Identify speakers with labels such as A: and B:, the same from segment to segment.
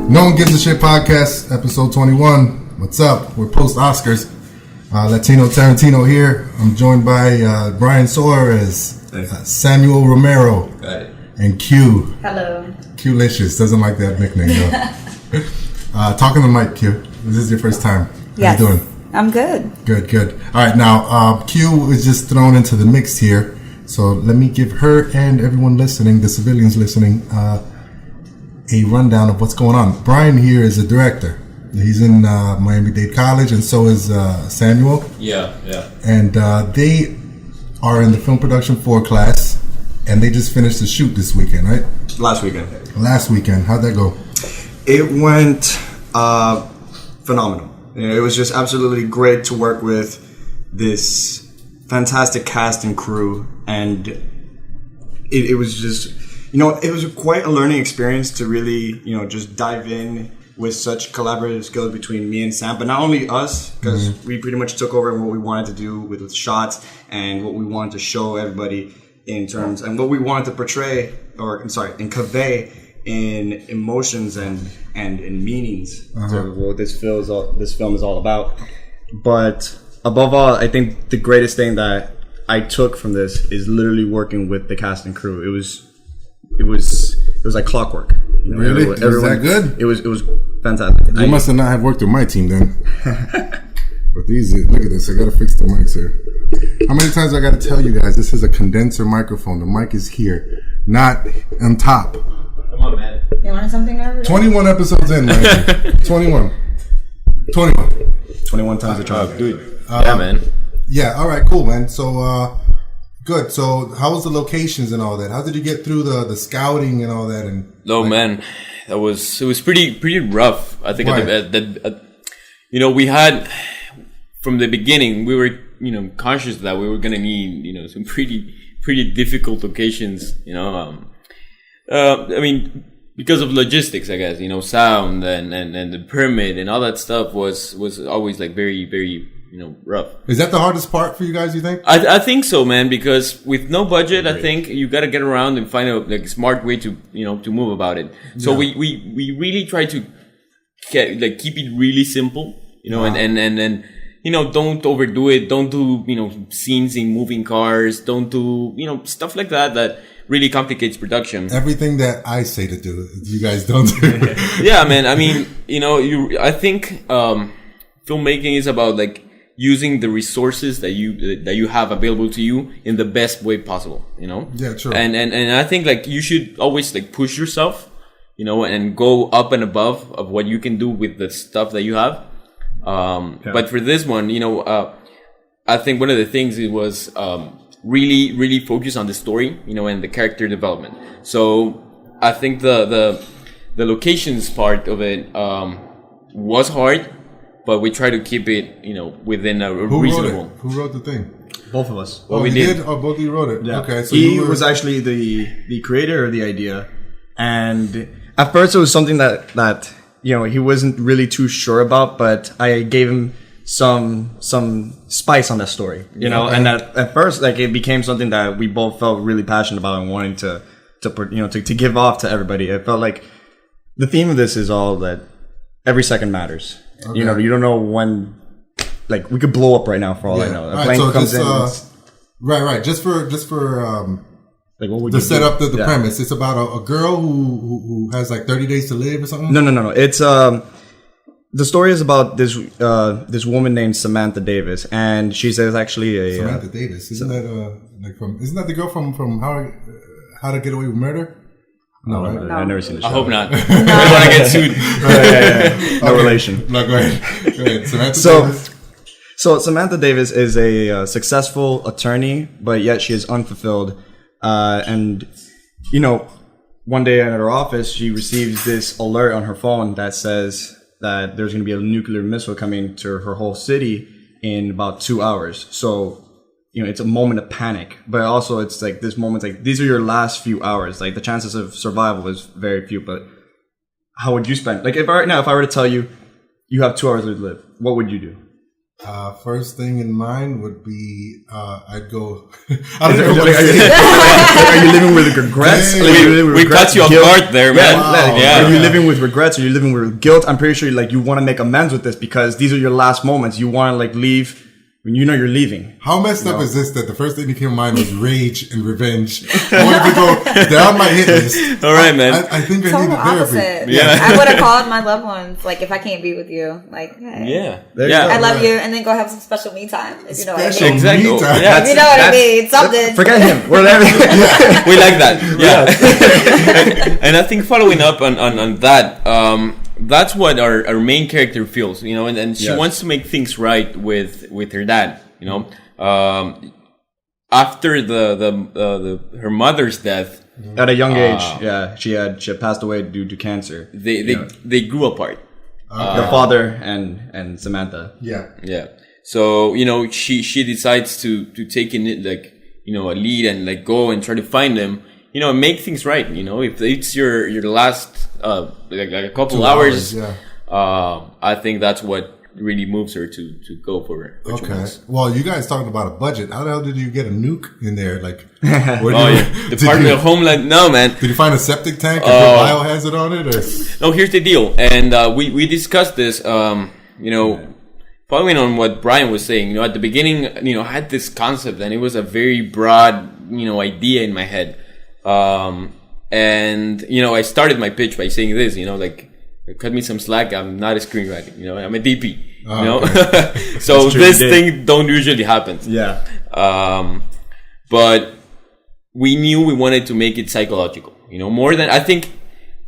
A: No One Gives a Shit podcast, episode 21. What's up? We're post Oscars. Latino Tarantino here. I'm joined by Brian Suarez, Samuel Romero, and Q.
B: Hello.
A: Q-licious. Doesn't like that nickname though. Talking to Mike, Q. This is your first time.
B: Yes.
A: How you doing?
B: I'm good.
A: Good. All right, now Q was just thrown into the mix here. So let me give her and everyone listening, the civilians listening, a rundown of what's going on. Brian here is a director. He's in Miami-Dade College, and so is Samuel.
C: Yeah.
A: And they are in the film production 4 class, and they just finished the shoot this weekend, right?
D: Last weekend.
A: How'd that go?
D: It went phenomenal. It was just absolutely great to work with this fantastic cast and crew, and it was just, it was quite a learning experience to really, just dive in with such collaborative skills between me and Sam, but not only us, because we pretty much took over what we wanted to do with shots and what we wanted to show everybody in terms, and what we wanted to portray, and convey in emotions and in meanings to what this film is all about. But above all, I think the greatest thing that I took from this is literally working with the cast and crew. It was like clockwork.
A: Really? Was that good?
D: It was fantastic.
A: You must not have worked with my team then. But look at this. I gotta fix the mics here. How many times I gotta tell you guys this is a condenser microphone? The mic is here, not on top.
C: Come on, man.
B: You want something over there?
A: 21 episodes in, man. 21
D: times the charge, dude.
C: Yeah, man.
A: Yeah, all right, cool, man. So, good. So, how was the locations and all that? How did you get through the scouting and all that? And
C: man, it was pretty rough. I think
A: Right.
C: we had from the beginning we were conscious that we were gonna need some pretty difficult locations. Because of logistics, I guess, sound and the permit and all that stuff was always like very, very, rough.
A: Is that the hardest part for you guys, you think?
C: I think so, man, because with no budget, I think you got to get around and find a smart way to, to move about it. So we really try to keep it really simple, and don't overdo it. Don't do, scenes in moving cars. Don't do, stuff like that really complicates production.
A: Everything that I say to do, you guys don't do.
C: Yeah, man. I mean, I think filmmaking is about using the resources that you have available to you in the best way possible.
A: Yeah, true.
C: And I think you should always push yourself, and go up and above of what you can do with the stuff that you have. But for this one, I think one of the things it was really focus on the story, and the character development. So I think the locations part of it was hard, but we try to keep it, within a reasonable.
A: Who wrote the thing?
D: Both of us.
A: Well, we did. Oh, both of you wrote it.
D: Yeah.
A: Okay. So
D: he was actually the creator of the idea, and at first it was something that he wasn't really too sure about, but I gave him some spice on that story, and at first it became something that we both felt really passionate about and wanting to give off to everybody. It felt like the theme of this is all that every second matters. Okay. You don't know when, we could blow up right now for all I know. A plane comes in.
A: Right. Just for
D: what would
A: to
D: you
A: set
D: do?
A: up the premise. It's about a girl who has 30 days to live or something.
D: No. It's the story is about this woman named Samantha Davis, and she says actually
A: Samantha Davis. Isn't that the girl from How to Get Away with Murder?
D: No,
A: right?
D: I've never seen the show.
C: I hope not. I don't want to get sued.
D: Yeah. No relation.
A: No, go ahead. Samantha Davis.
D: So Samantha Davis is a successful attorney, but yet she is unfulfilled. And one day at her office, she receives this alert on her phone that says that there's going to be a nuclear missile coming to her whole city in about 2 hours. So, it's a moment of panic, but also it's this moment, these are your last few hours. The chances of survival is very few, but how would you spend? If I were to tell you, you have 2 hours to live, what would you do?
A: First thing in mind would be I'd go. I don't know.
D: Are you living with regrets?
C: We cut you off guard there, man.
D: Yeah. Are you living with regrets? Are you living with guilt? I'm pretty sure you want to make amends with this because these are your last moments. You want to leave when you know you're leaving.
A: How messed up is this that the first thing that came to mind was rage and revenge? I wanted to go down my hit list.
C: All right, man.
A: I think I need therapy.
B: Yeah. I would have called my loved ones, if I can't be with you. Hey, I love you, and then go have some special me time. If you know what I mean.
C: Exactly.
B: Yeah, you know what I mean. Something.
D: Forget him. We're
C: We like that. Yeah. And I think following up on that, that's what our main character feels, and she wants to make things right with her dad, after her mother's death
D: at a young age. She had passed away due to cancer.
C: They grew apart.
D: Her father and Samantha.
A: Yeah.
C: So she decides to take in it a lead and go and try to find them. Make things right. If it's your last a couple hours, I think that's what really moves her to go for it.
A: Okay. Well, you guys talking about a budget. How the hell did you get a nuke in there?
C: Department of Homeland. No, man.
A: Did you find a septic tank and put biohazard on it? Or?
C: No, here's the deal. And we discussed this. Following on what Brian was saying, at the beginning, I had this concept and it was a very broad, idea in my head. And I started my pitch by saying this, cut me some slack. I'm not a screenwriter, I'm a DP, Okay. So this thing don't usually happen.
D: Yeah.
C: But we knew we wanted to make it psychological, more than, I think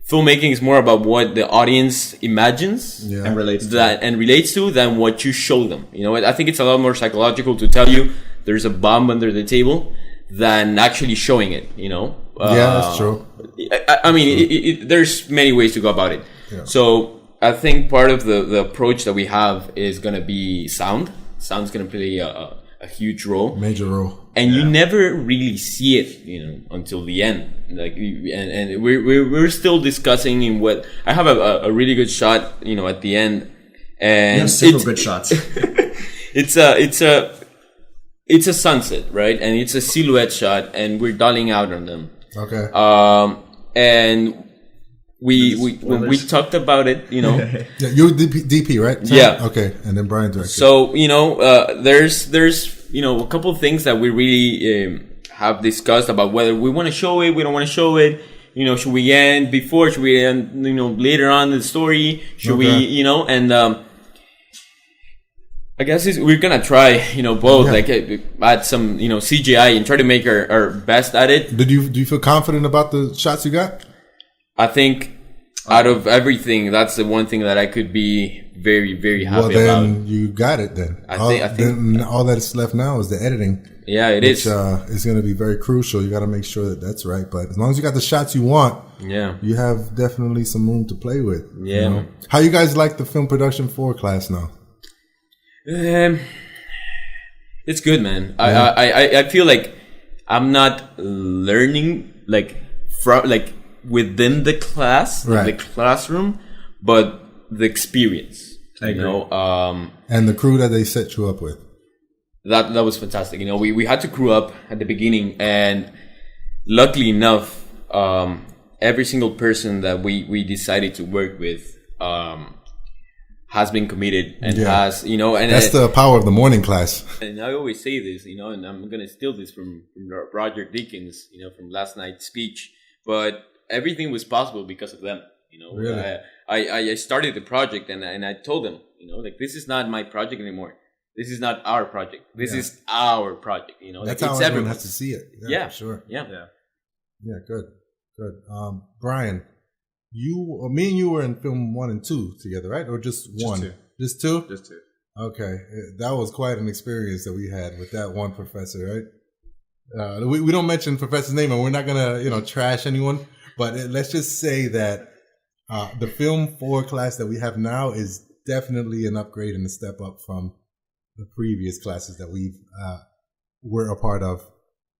C: filmmaking is more about what the audience imagines
D: and relates
C: to than what you show them. I think it's a lot more psychological to tell you there's a bomb under the table than actually showing it,
A: Yeah, that's true.
C: I mean, there's many ways to go about it. Yeah. So I think part of the approach that we have is going to be sound. Sound's going to play a huge role.
A: Major role.
C: And you never really see it, until the end. And we're still discussing in what I have a really good shot, at the end. And
D: you have several good shots.
C: It's a sunset, right? And it's a silhouette shot, and we're dialing out on them.
A: Okay.
C: And when we talked about it,
A: Yeah, you were DP, right?
C: Yeah.
A: Okay, and then Brian directed.
C: So there's a couple of things that we really have discussed about whether we want to show it, we don't want to show it. Should we end before? Should we end? Later on in the story? Should we? And I guess we're gonna try, both, add some, CGI and try to make our best at it.
A: Do you feel confident about the shots you got?
C: I think out of everything, that's the one thing that I could be very, very happy about.
A: Well, then you got it then. I think then all that's left now is the editing.
C: Yeah, it is.
A: Which is going to be very crucial. You got to make sure that that's right. But as long as you got the shots you want, you have definitely some room to play with.
C: Yeah.
A: How you guys like the film production 4 class now?
C: It's good, man. Yeah. I feel like I'm not learning within the class, the classroom, but the experience.
D: I agree.
A: And the crew that they set you up with.
C: That was fantastic. We had to crew up at the beginning, and luckily enough, every single person that we decided to work with has been committed and has, and
A: that's the power of the morning class.
C: And I always say this, and I'm gonna steal this from Roger Deakins, from last night's speech, but everything was possible because of them.
A: Really?
C: I started the project and I told them, this is not my project anymore. This is not our project. This is our project.
A: That's how everyone has to see it.
C: Yeah,
A: for sure.
C: Yeah.
A: Good. Brian, me and you were in film 1 and 2 together, right? Or just one? Just two?
D: Just two.
A: Okay, that was quite an experience that we had with that one professor, right? We don't mention professor's name, and we're not gonna trash anyone, but let's just say that the film 4 class that we have now is definitely an upgrade and a step up from the previous classes that were a part of.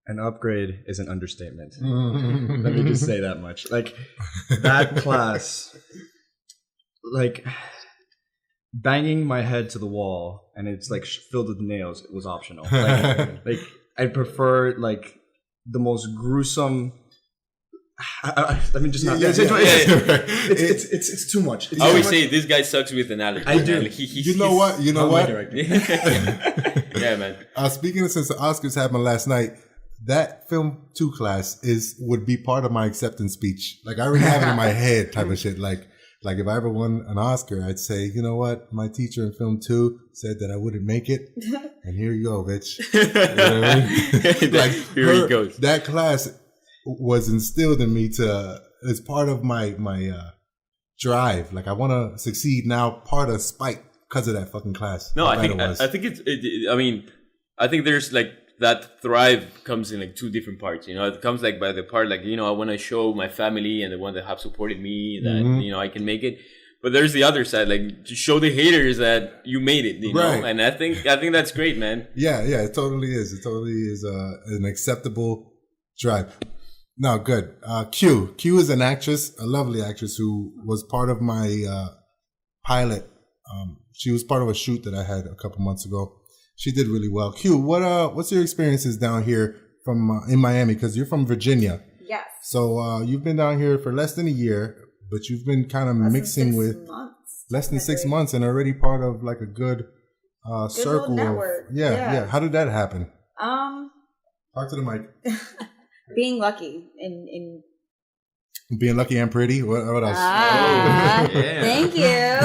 D: An upgrade is an understatement. Let me just say that much. That class, banging my head to the wall and it's like filled with nails, it was optional. Like I prefer like the most gruesome. Let me just not. It's too much.
C: I always say this guy sucks with analogy.
D: I do.
A: You know what?
C: Yeah, man.
A: Speaking of, since the Oscars happened last night, that film 2 class would be part of my acceptance speech. Like I already have it in my head, type of shit. Like if I ever won an Oscar, I'd say, you know what? My teacher in film 2 said that I wouldn't make it, and here you go, bitch. You know what I mean? Like
C: here he goes.
A: That class was instilled in me as part of my drive. Like I want to succeed now, part of spite because of that fucking class.
C: No, I think there's like that thrive comes in like 2 different parts. You know, it comes like by the part like, you know, I want to show my family and the one that have supported me that you know I can make it. But there's the other side, like to show the haters that you made it, you know. And I think that's great, man.
A: Yeah, it totally is. It totally is an acceptable drive. No, good. Q is an actress, a lovely actress who was part of my pilot. She was part of a shoot that I had a couple months ago. She did really well. Q, what's your experiences down here from in Miami? Because you're from Virginia.
B: Yes.
A: So you've been down here for less than a year, but you've been kind of mixing with less than 6 months and already part of like a good circle.
B: Network.
A: Yeah. How did that happen? Talk to the mic.
B: Being lucky in
A: being lucky and pretty. What else?
B: Thank you.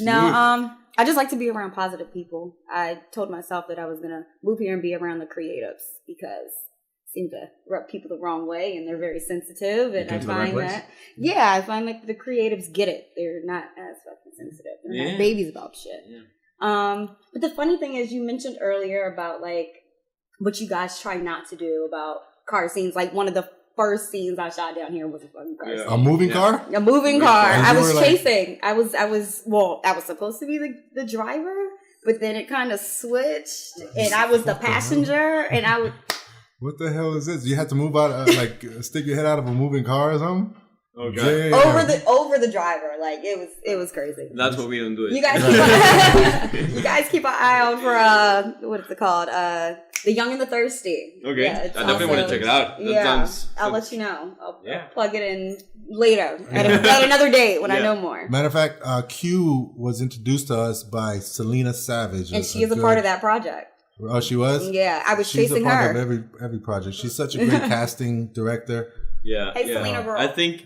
B: No, I just like to be around positive people. I told myself that I was gonna move here and be around the creatives because it seem to rub people the wrong way and they're very sensitive. And I find that I find like the creatives get it. They're not as fucking sensitive. They're not babies about shit. Yeah. But the funny thing is, you mentioned earlier about like what you guys try not to do about car scenes. Like one of the first scenes I shot down here was a fucking car scene.
A: A moving car?
B: A moving car. I was chasing. I was supposed to be the driver, but then it kind of switched and I was the passenger and I would.
A: What the hell is this? You had to move out, stick your head out of a moving car or something?
C: Oh god! Damn.
B: Over the driver, like it was crazy.
C: That's what we don't do.
B: You guys keep an eye out for what is it called? The Young and the Thirsty.
C: Okay, I definitely want to check it out.
B: I'll let you know. I'll plug it in later at another date when I know more.
A: Matter of fact, Q was introduced to us by Selena Savage,
B: and she is a part of that project.
A: Oh, she was?
B: Yeah, I was chasing her.
A: She's a part of every project. She's such a great casting director.
C: Yeah.
B: Hey, Selena girl.
C: I think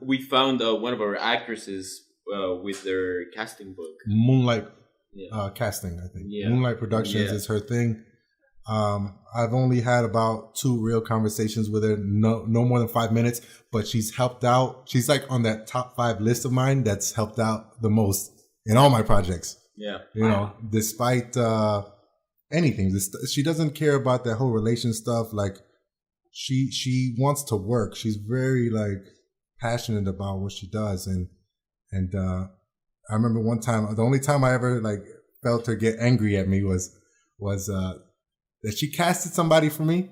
C: we found one of our actresses with their casting book.
A: Moonlight casting, I think. Yeah. Moonlight Productions is her thing. I've only had about 2 real conversations with her, no more than 5 minutes, but she's helped out. She's like on that top 5 list of mine that's helped out the most in all my projects.
C: Yeah.
A: You know, despite anything. She doesn't care about that whole relation stuff. Like she wants to work. She's very like passionate about what she does. And I remember one time, the only time I ever like felt her get angry at me was that she casted somebody for me,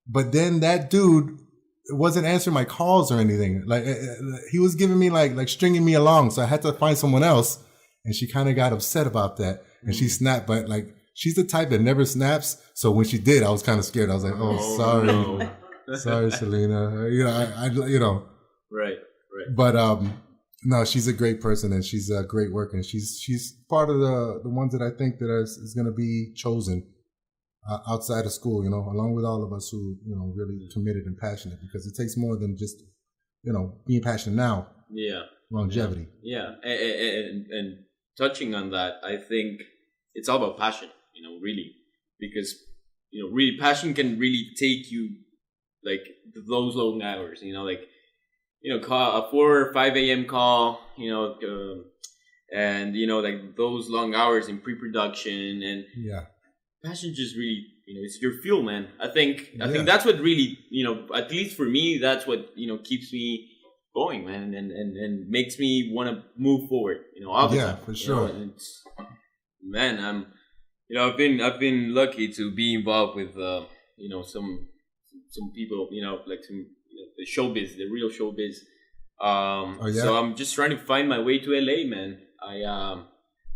A: but then that dude wasn't answering my calls or anything. Like he was giving me like stringing me along. So I had to find someone else. And she kind of got upset about that. And she snapped, but like, she's the type that never snaps. So when she did, I was kind of scared. I was like, "Oh, sorry, sorry, Selena." You know,
C: right.
A: But no, she's a great person and she's a great worker. And she's part of the ones that I think that is going to be chosen outside of school. You know, along with all of us who really committed and passionate, because it takes more than just being passionate now.
C: Yeah,
A: longevity.
C: Yeah, and touching on that, I think it's all about passion. Really, because really passion can really take you like those long hours. Call a 4 or 5 a.m. call. And like those long hours in pre-production and passion just really it's your fuel, man. I think that's what really at least for me, that's what keeps me going, man, and makes me want to move forward. All the time.
A: For sure.
C: Man, I've been lucky to be involved with some people, like some the showbiz, the real showbiz. So I'm just trying to find my way to LA, man.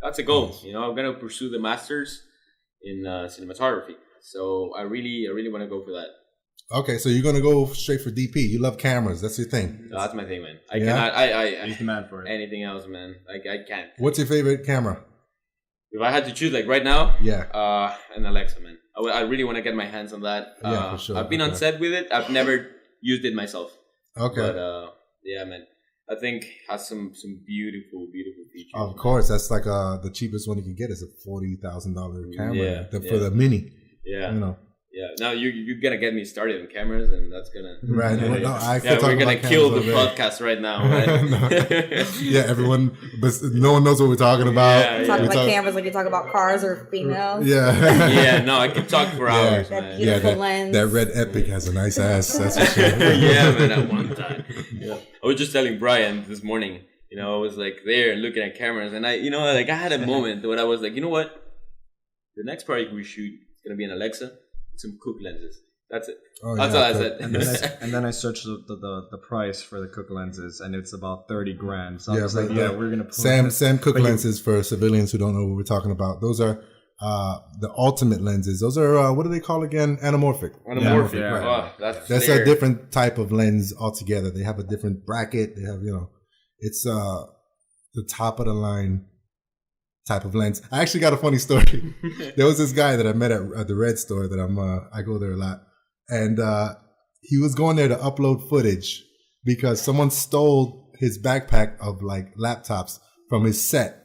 C: That's a goal. You know, I'm gonna pursue the masters in cinematography. So I really want to go for that.
A: Okay, so you're gonna go straight for DP. You love cameras. That's your thing.
C: That's my thing, man. I cannot.
D: He's the man for it.
C: Anything else, man. Like I can't.
A: What's your favorite camera?
C: If I had to choose, like right now,
A: yeah,
C: an Alexa, man. I really want to get my hands on that.
A: Yeah, for sure.
C: I've been on set with it. I've never used it myself.
A: Okay.
C: But yeah, man. I think it has some beautiful features.
A: Of course, that's like the cheapest one you can get is a $40,000 camera for the mini.
C: Yeah.
A: You know.
C: Yeah. Now you're gonna get me started on cameras, and that's gonna
A: right.
C: We're gonna kill the podcast right now. Right?
A: Yeah, everyone, but no one knows what we're talking about.
B: Talk about cameras like you talk about cars or females.
A: Yeah.
C: Yeah. No, I could talk for hours.
B: That beautiful lens.
A: That red Epic has a nice ass. That's for sure.
C: Yeah, man. At one time. Yeah. I was just telling Brian this morning. You know, I was like there looking at cameras, and I had a moment when I was like, you know what, the next project we shoot is gonna be an Alexa. Some Cook lenses. That's it. That's all I said.
D: And then I searched the price for the Cook lenses, and it's about $30,000. So I was like, we're gonna pull
A: Sam Cook lenses for civilians who don't know what we're talking about. Those are the ultimate lenses. Those are what do they call again? Anamorphic.
C: Anamorphic.
A: Yeah.
C: Right. Oh,
A: that's a different type of lens altogether. They have a different bracket. They have it's the top of the line type of lens. I actually got a funny story. There was this guy that I met at the Red store that I go there a lot, and he was going there to upload footage because someone stole his backpack of like laptops from his set.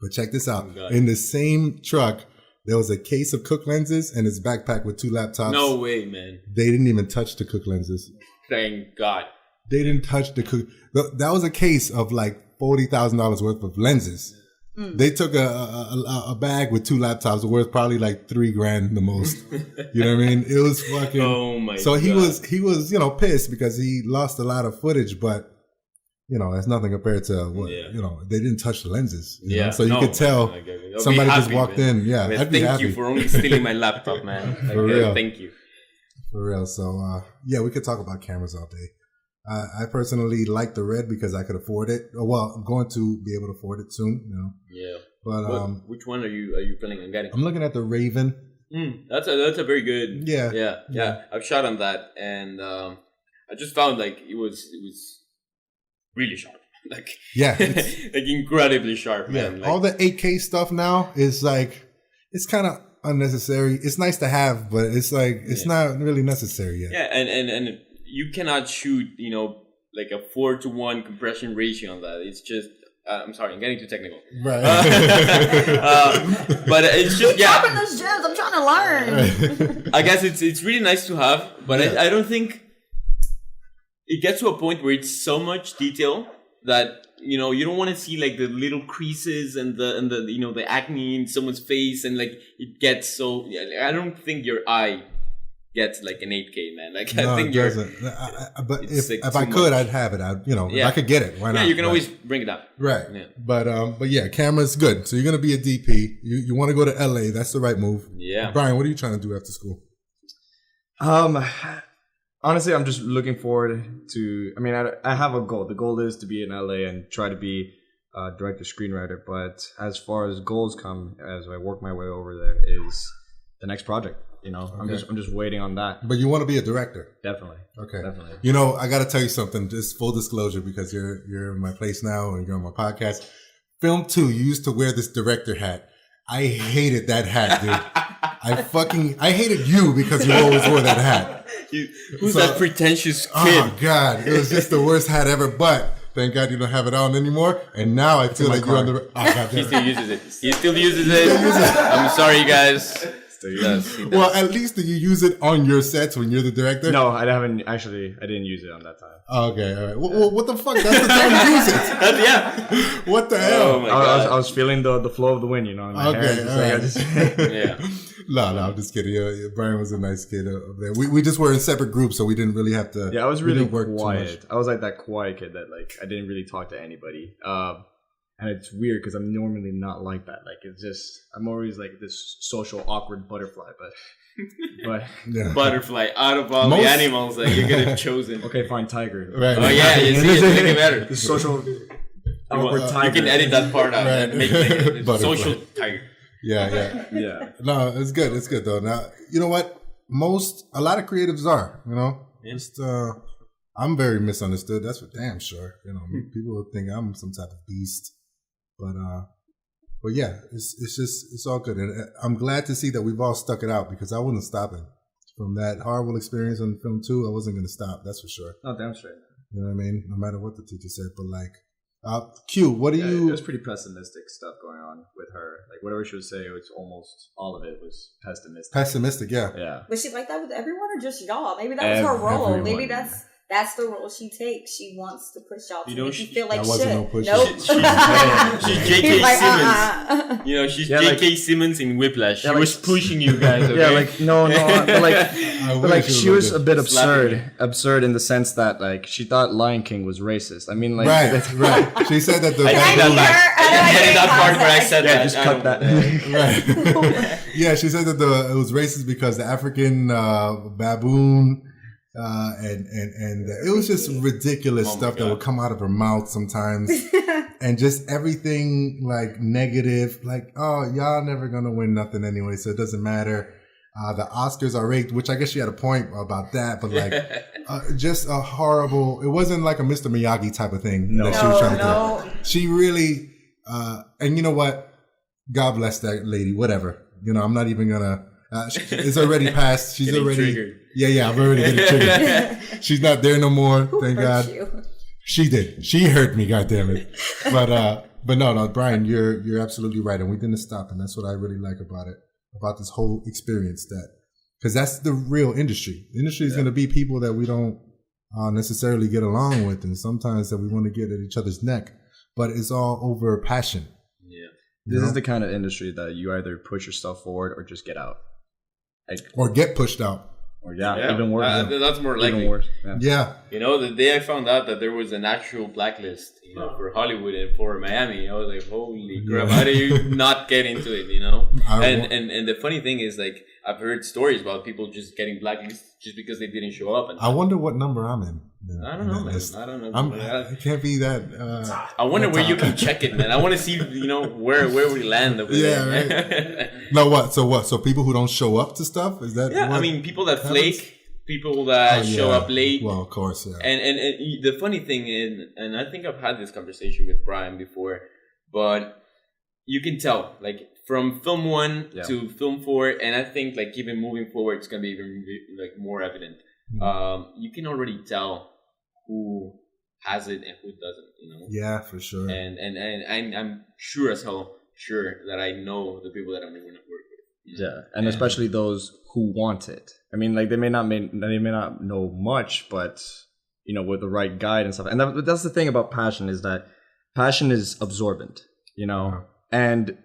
A: But check this out: in the same truck, there was a case of Cook lenses and his backpack with 2 laptops.
C: No way, man!
A: They didn't even touch the Cook lenses.
C: Thank God.
A: They didn't touch the Cook. That was a case of like $40,000 worth of lenses. They took a bag with 2 laptops worth probably like $3,000 the most. You know what I mean? It was fucking.
C: Oh my!
A: So he
C: God.
A: was pissed because he lost a lot of footage, but that's nothing compared to what they didn't touch the lenses. You know? So you could tell somebody just walked in. Yeah,
C: I'd be happy. Thank you for only stealing my laptop, man.
A: For real.
C: Thank you.
A: For real. So we could talk about cameras all day. I personally like the Red because I could afford it. Well, I'm going to be able to afford it soon.
C: Yeah.
A: But
C: which one are you planning on getting?
A: I'm looking at the Raven.
C: That's a very good.
A: Yeah.
C: I've shot on that, and I just found like it was really sharp. Like like incredibly sharp, man. Like,
A: all the 8K stuff now is like it's kind of unnecessary. It's nice to have, but it's like it's not really necessary yet.
C: Yeah, and you cannot shoot, like a 4:1 compression ratio on that. It's just, I'm sorry, I'm getting too technical.
A: Right.
C: But it's just,
B: Dropping those gems, I'm trying to learn.
C: I guess it's really nice to have, but I don't think it gets to a point where it's so much detail that you don't want to see like the little creases and the the acne in someone's face, and like it gets so. I don't think your eye gets like an 8K, man. Like
A: no,
C: I think
A: it doesn't. But if I could, I'd have it. If I could get it, why not?
C: Yeah, you can always bring it up.
A: Right.
C: Yeah.
A: But yeah, camera's good. So you're gonna be a DP. You want to go to LA? That's the right move.
C: Yeah.
A: Brian, what are you trying to do after school?
D: Honestly, I'm just looking forward to. I mean, I have a goal. The goal is to be in LA and try to be a director screenwriter. But as far as goals come, as I work my way over there, is the next project. I'm just waiting on that.
A: But you want to be a director?
D: Definitely.
A: Okay.
D: Definitely.
A: I got to tell you something. Just full disclosure, because you're in my place now and you're on my podcast. Film 2, you used to wear this director hat. I hated that hat, dude. I hated you because you always wore that hat.
C: Who's that pretentious kid?
A: Oh God, it was just the worst hat ever. But thank God you don't have it on anymore. And now I feel like you're on the. Oh, God,
C: he still uses it. He still uses it. I'm sorry, guys.
D: He does.
A: Well, at least do you use it on your sets when you're the director?
D: No, I haven't. Actually, I didn't use it on that time.
A: Oh, okay, all right. Well, what the fuck? That's the time to use it.
C: Yeah.
A: What the hell?
C: Oh my God.
D: I was feeling the flow of the wind, in my hair.
A: Yeah. No, I'm just kidding. Brian was a nice kid over there. We just were in separate groups, so we didn't really have to.
D: Yeah, I was really quiet. I was like that quiet kid that like I didn't really talk to anybody. And it's weird because I'm normally not like that. Like it's just I'm always like this social awkward butterfly, but
A: yeah.
C: Butterfly out of all the animals that you could have chosen.
D: Okay, fine, tiger.
A: Right.
C: Oh yeah, you see, it's making better.
D: The social.
C: You can edit that part out and make it like social tiger.
A: Yeah. No, it's good. It's good though. Now, you know what? A lot of creatives are, just, I'm very misunderstood. That's for damn sure. People think I'm some type of beast, but yeah, it's all good. And I'm glad to see that we've all stuck it out because I wasn't stopping from that horrible experience on film 2. I wasn't going to stop. That's for sure.
E: Oh, damn straight.
A: You know what I mean? No matter what the teacher said, but like, Q, what do you?
E: It was pretty pessimistic stuff going on with her. Like whatever she would say, it was almost all of it was pessimistic.
A: Pessimistic, yeah.
E: Yeah.
B: Was she like that with everyone or just y'all? Maybe that was her role. Everyone. Maybe that's the role she takes. She wants to push y'all to make you feel like shit.
A: No push.
B: Nope.
C: She's J.K. Simmons. She's J.K. Simmons in Whiplash. She was pushing you guys. Okay?
E: Yeah, like no, but like she was a bit absurd in the sense that like she thought Lion King was racist. I mean, like
A: right. She said that the
C: I edit that part where I said that.
E: Just cut that.
A: Right. Yeah, she said that it was racist because the African baboon. And it was just ridiculous stuff that would come out of her mouth sometimes, and just everything like negative, like, oh, y'all never gonna win nothing anyway, so it doesn't matter. The Oscars are rigged, which I guess she had a point about that, but like, just a horrible. It wasn't like a Mr. Miyagi type of thing that she was trying to do. She really, and you know what? God bless that lady. Whatever. I'm not even gonna. It's already passed. She's already triggered. Yeah. I'm already getting triggered. She's not there no more. Thank God. You? She did. She hurt me. God damn it. But no, Brian, you're absolutely right, and we didn't stop, and that's what I really like about it, about this whole experience. Because that's the real industry. The industry is going to be people that we don't necessarily get along with, and sometimes that we want to get at each other's neck. But it's all over passion.
E: Yeah. This is the kind of industry that you either push yourself forward or just get out.
A: Or get pushed out.
E: Or even worse.
C: That's more likely.
E: Even worse.
A: Yeah.
C: The day I found out that there was an actual blacklist, for Hollywood and for Miami, I was like, holy crap, how do you not get into it, And the funny thing is, like, I've heard stories about people just getting blacklisted just because they didn't show up. And
A: I wonder what number I'm in.
C: I don't know, man. I don't know.
A: I can't be that.
C: I wonder where you can check it, man. I want to see, where we land over there.
A: Right. No, what? So people who don't show up to stuff, is that?
C: Yeah, I mean, people that flake, people that show up late.
A: Well, of course, yeah.
C: And the funny thing is, and I think I've had this conversation with Brian before, but you can tell, like, from film 1 to film 4, and I think, like, even moving forward, it's going to be even, like, more evident. Mm-hmm. You can already tell who has it and who doesn't,
A: Yeah, for sure.
C: And I'm sure as hell that I know the people that I'm going to work with.
E: Yeah, and especially those who want it. I mean, like, they may not know much, but with the right guide and stuff. And that's the thing about passion, is that passion is absorbent, And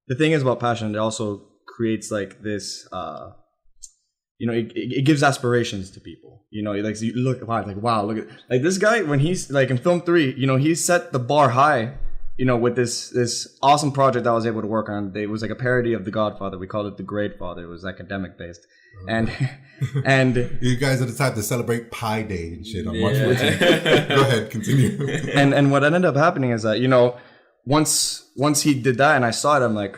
E: the thing is about passion, it also creates like this. It gives aspirations to people. Like, so you look at like this guy when he's like in film 3. He set the bar high. With this awesome project that I was able to work on. It was like a parody of The Godfather. We called it The Great Father. It was academic based. And
A: you guys are the type to celebrate Pi Day and shit on March 14th. Go ahead, continue.
E: and what ended up happening is that once he did that and I saw it, I'm like,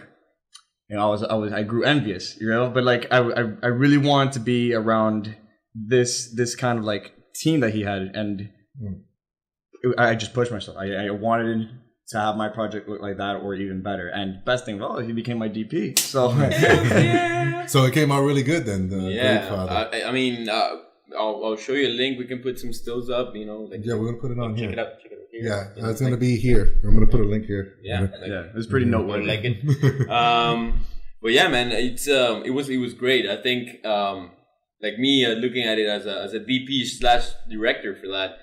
E: I grew envious, but like I really wanted to be around this kind of like team that he had, and I just pushed myself. I wanted to have my project look like that or even better. And best thing of all, he became my DP. So
A: so it came out really good then.
C: I mean, I'll show you a link. We can put some stills up. We're
A: gonna put it on here.
C: Check it out here.
A: Yeah, it's gonna be here. I'm gonna put a link here.
C: Yeah,
E: it was pretty noteworthy.
C: Like it. But yeah, man, it was great. I think like me looking at it as a DP/director for that.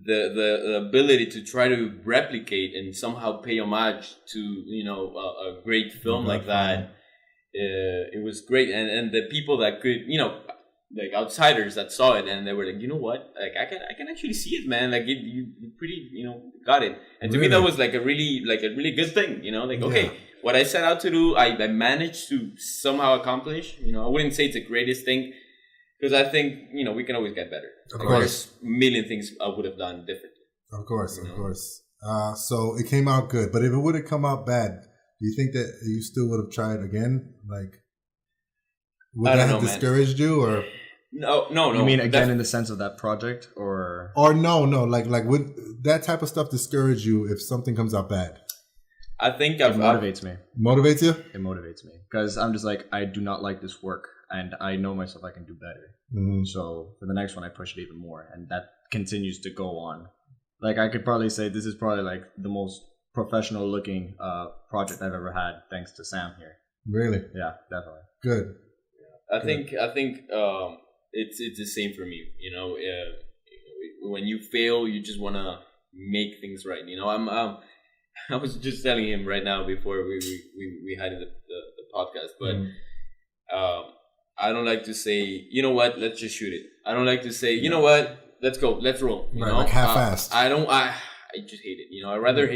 C: The ability to try to replicate and somehow pay homage to a great film like that, it was great, and the people that could like outsiders that saw it and they were like, you know what, like I can actually see it, man, like you pretty got it, and to me that was like a really good thing, okay, what I set out to do I managed to somehow accomplish. I wouldn't say it's the greatest thing, because I think, we can always get better.
A: Of course.
C: There's a million things I would have done differently.
A: Of course. So it came out good, but if it would have come out bad, do you think that you still would have tried again? Like, would that have discouraged you, or
C: no?
E: You mean again in the sense of that project, or
A: no? Like would that type of stuff discourage you if something comes out bad?
E: I think it motivates me.
A: Motivates you?
E: It motivates me because I'm just like, I do not like this work, and I know myself I can do better.
A: Mm-hmm.
E: So for the next one, I push it even more, and that continues to go on. Like I could probably say this is probably like the most professional looking project I've ever had, thanks to Sam here.
A: Really?
E: Yeah, definitely.
A: Good.
C: I think it's the same for me. You know, when you fail, you just want to make things right. You know, I was just telling him right now before we had the podcast, but I don't like to say, you know what, let's just shoot it. I don't like to say, you know what, let's go, let's roll. You know?
A: Like half-assed.
C: I just hate it. You know, I rather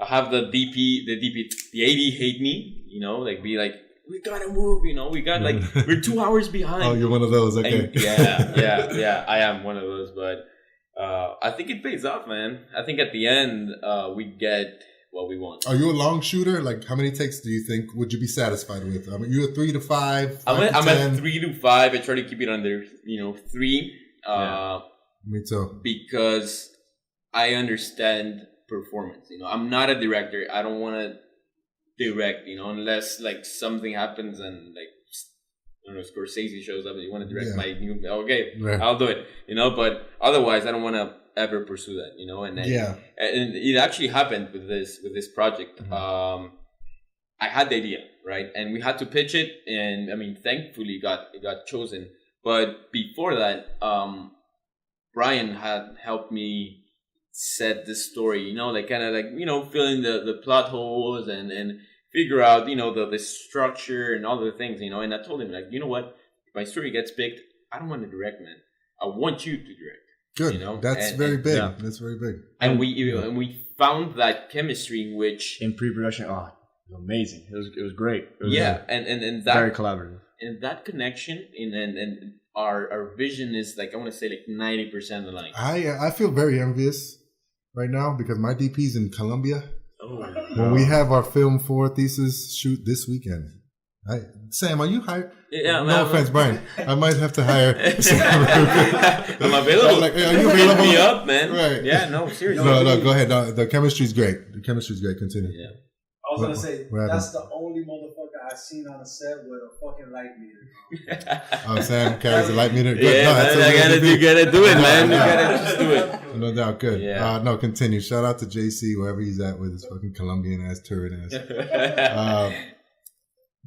C: have the AD hate me. You know, like be like, we gotta move. You know, we got like we're 2 hours behind.
A: Oh, you're one of those. Okay.
C: And yeah. I am one of those, but I think it pays off, man. I think at the end we get what we want.
A: Are you a long shooter? Like, how many takes do you think would you be satisfied with? I mean, you're a 3 to 5.
C: I'm at 3 to 5. I try to keep it under 3.
A: Me too.
C: Because I understand performance. You know, I'm not a director. I don't want to direct. You know, unless like something happens and like I don't know, Scorsese shows up and you want to direct my new. Okay, I'll do it. You know, but otherwise, I don't want to ever pursue that. You know, and and it actually happened with this project.
A: Mm-hmm.
C: I had the idea, right, and we had to pitch it, and I mean, thankfully, it got chosen. But before that, Brian had helped me set this story, you know, like kind of like, you know, fill in the plot holes and figure out, you know, the structure and all the things, you know. And I told him, like, you know what, if my story gets picked, I don't want to direct, man. I want you to direct.
A: Good.
C: You know?
A: That's very big. Yeah. That's very big.
C: And we found that chemistry in which
E: in pre-production, it was amazing. It was great. It was
C: and that
E: very collaborative.
C: And that connection and our vision is like, I want to say like 90% aligned.
A: I feel very envious right now because my DP's in Colombia.
C: Oh.
A: When we have our film 4 thesis shoot this weekend. Sam, are you hired?
C: Yeah,
A: no offense, Brian. I might have to hire Sam.
C: I'm available.
A: Like, hey, are you available?
C: Hit me up, man.
A: Right.
C: Yeah, no, seriously.
A: No, go ahead. No, the chemistry's great. Continue.
C: Yeah.
F: I was gonna say that's the only motherfucker I've seen on a set with a fucking light meter.
A: Oh, Sam carries a light meter. Good.
C: Yeah, you gotta do it, man. You gotta just do it.
A: No doubt. Good.
C: Yeah.
A: No, continue. Shout out to JC wherever he's at with his fucking Colombian ass, touring ass.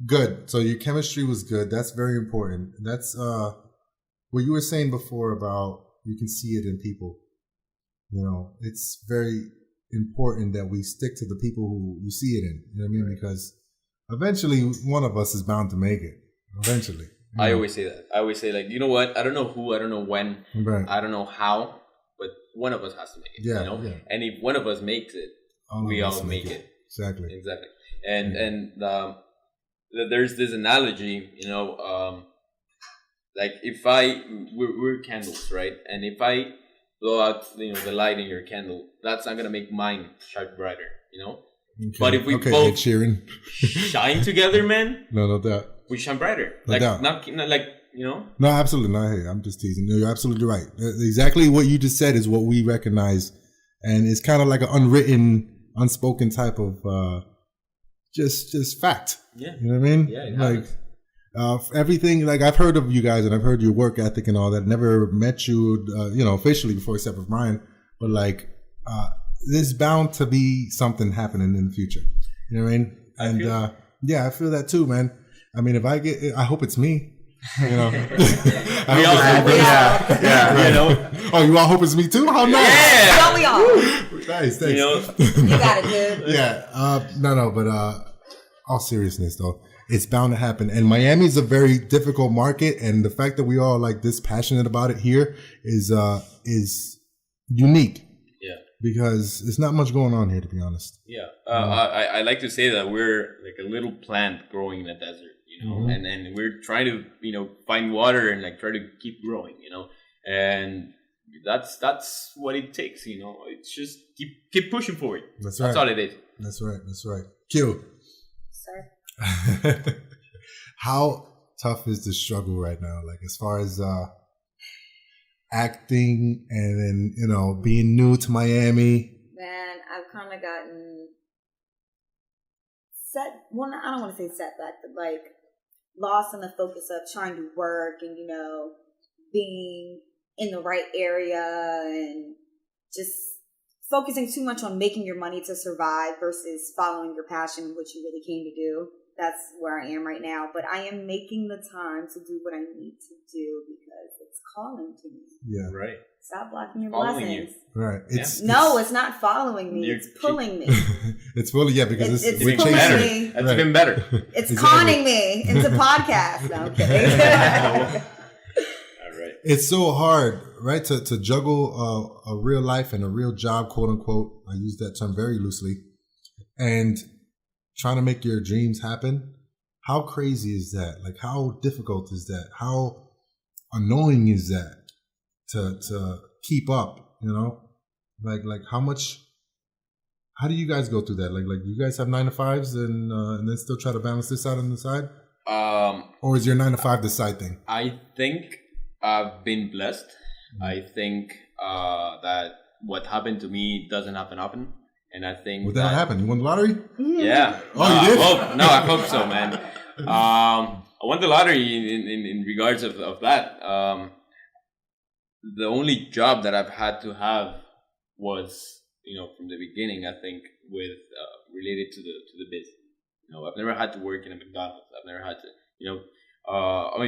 A: Good. So your chemistry was good. That's very important. That's what you were saying before about you can see it in people. You know, it's very important that we stick to the people who you see it in. You know what I mean? Because eventually one of us is bound to make it. Eventually.
C: I always say that. I always say, like, you know what? I don't know who, I don't know when, I don't know how, but one of us has to make it.
A: Yeah,
C: you know? And if one of us makes it, we all make it.
A: Exactly.
C: And there's this analogy, you know, like if we're candles, right? And if I blow out, you know, the light in your candle, that's not gonna make mine shine brighter, you know. Okay. But if we both shine together, man,
A: no doubt,
C: we shine brighter.
A: No doubt.
C: Not like, you know.
A: No, absolutely not. Hey, I'm just teasing. No, you're absolutely right. Exactly what you just said is what we recognize, and it's kind of like an unwritten, unspoken type of just fact.
C: Yeah,
A: you know what I mean.
C: Yeah,
A: like. Everything, like I've heard of you guys and I've heard your work ethic and all that. Never met you, you know, officially before except for mine. But like, there's bound to be something happening in the future. You know what I mean? And yeah, I feel that too, man. I mean, if I hope it's me. You know,
C: we all hope
A: yeah. You know, oh, you all hope it's me too? How nice!
B: Yeah, don't we all?
A: Nice, thanks.
C: You know,
B: you got it, dude.
A: Yeah, no, but all seriousness though. It's bound to happen. And Miami is a very difficult market. And the fact that we all like this passionate about it here is unique.
C: Yeah.
A: Because there's not much going on here, to be honest.
C: Yeah. I like to say that we're like a little plant growing in a desert, you know, and we're trying to, you know, find water and like try to keep growing, you know, and that's what it takes. It's just keep pushing forward.
A: That's right.
C: That's all it is.
A: That's right. Q.
B: Sir.
A: How tough is the struggle right now? Like as far as acting and then, being new to Miami.
B: Man, I've kind of gotten I don't want to say setback, but like lost in the focus of trying to work and, being in the right area and just focusing too much on making your money to survive versus following your passion, which you really came to do. That's where I am right now. But I am making the time to do what I need to do because it's calling to me.
A: Yeah.
C: Right.
B: Stop blocking your
C: Following
B: blessings.
A: You. Right.
B: It's not following me. It's pulling me.
A: It's fully, because
B: it's
A: we're
B: pulling
A: chasing
B: me.
A: it.
C: That's even better.
B: It's conning me into podcasts. No, I'm kidding.
C: All right.
A: It's so hard, right, to juggle a real life and a real job, quote unquote. I use that term very loosely. And trying to make your dreams happen. How crazy is that? Like, how difficult is that? How annoying is that to keep up, Like how do you guys go through that? Like you guys have 9 to 5s and then still try to balance this out on the side? Or is your 9 to 5 the side thing?
C: I think I've been blessed. I think that what happened to me doesn't happen often. And I think
A: what happened? You won the lottery?
C: Yeah.
A: Oh, you did?
C: I hope so, man. I won the lottery in regards of that. The only job that I've had to have was, from the beginning, I think, with related to the biz. I've never had to work in a McDonald's. I've never had to,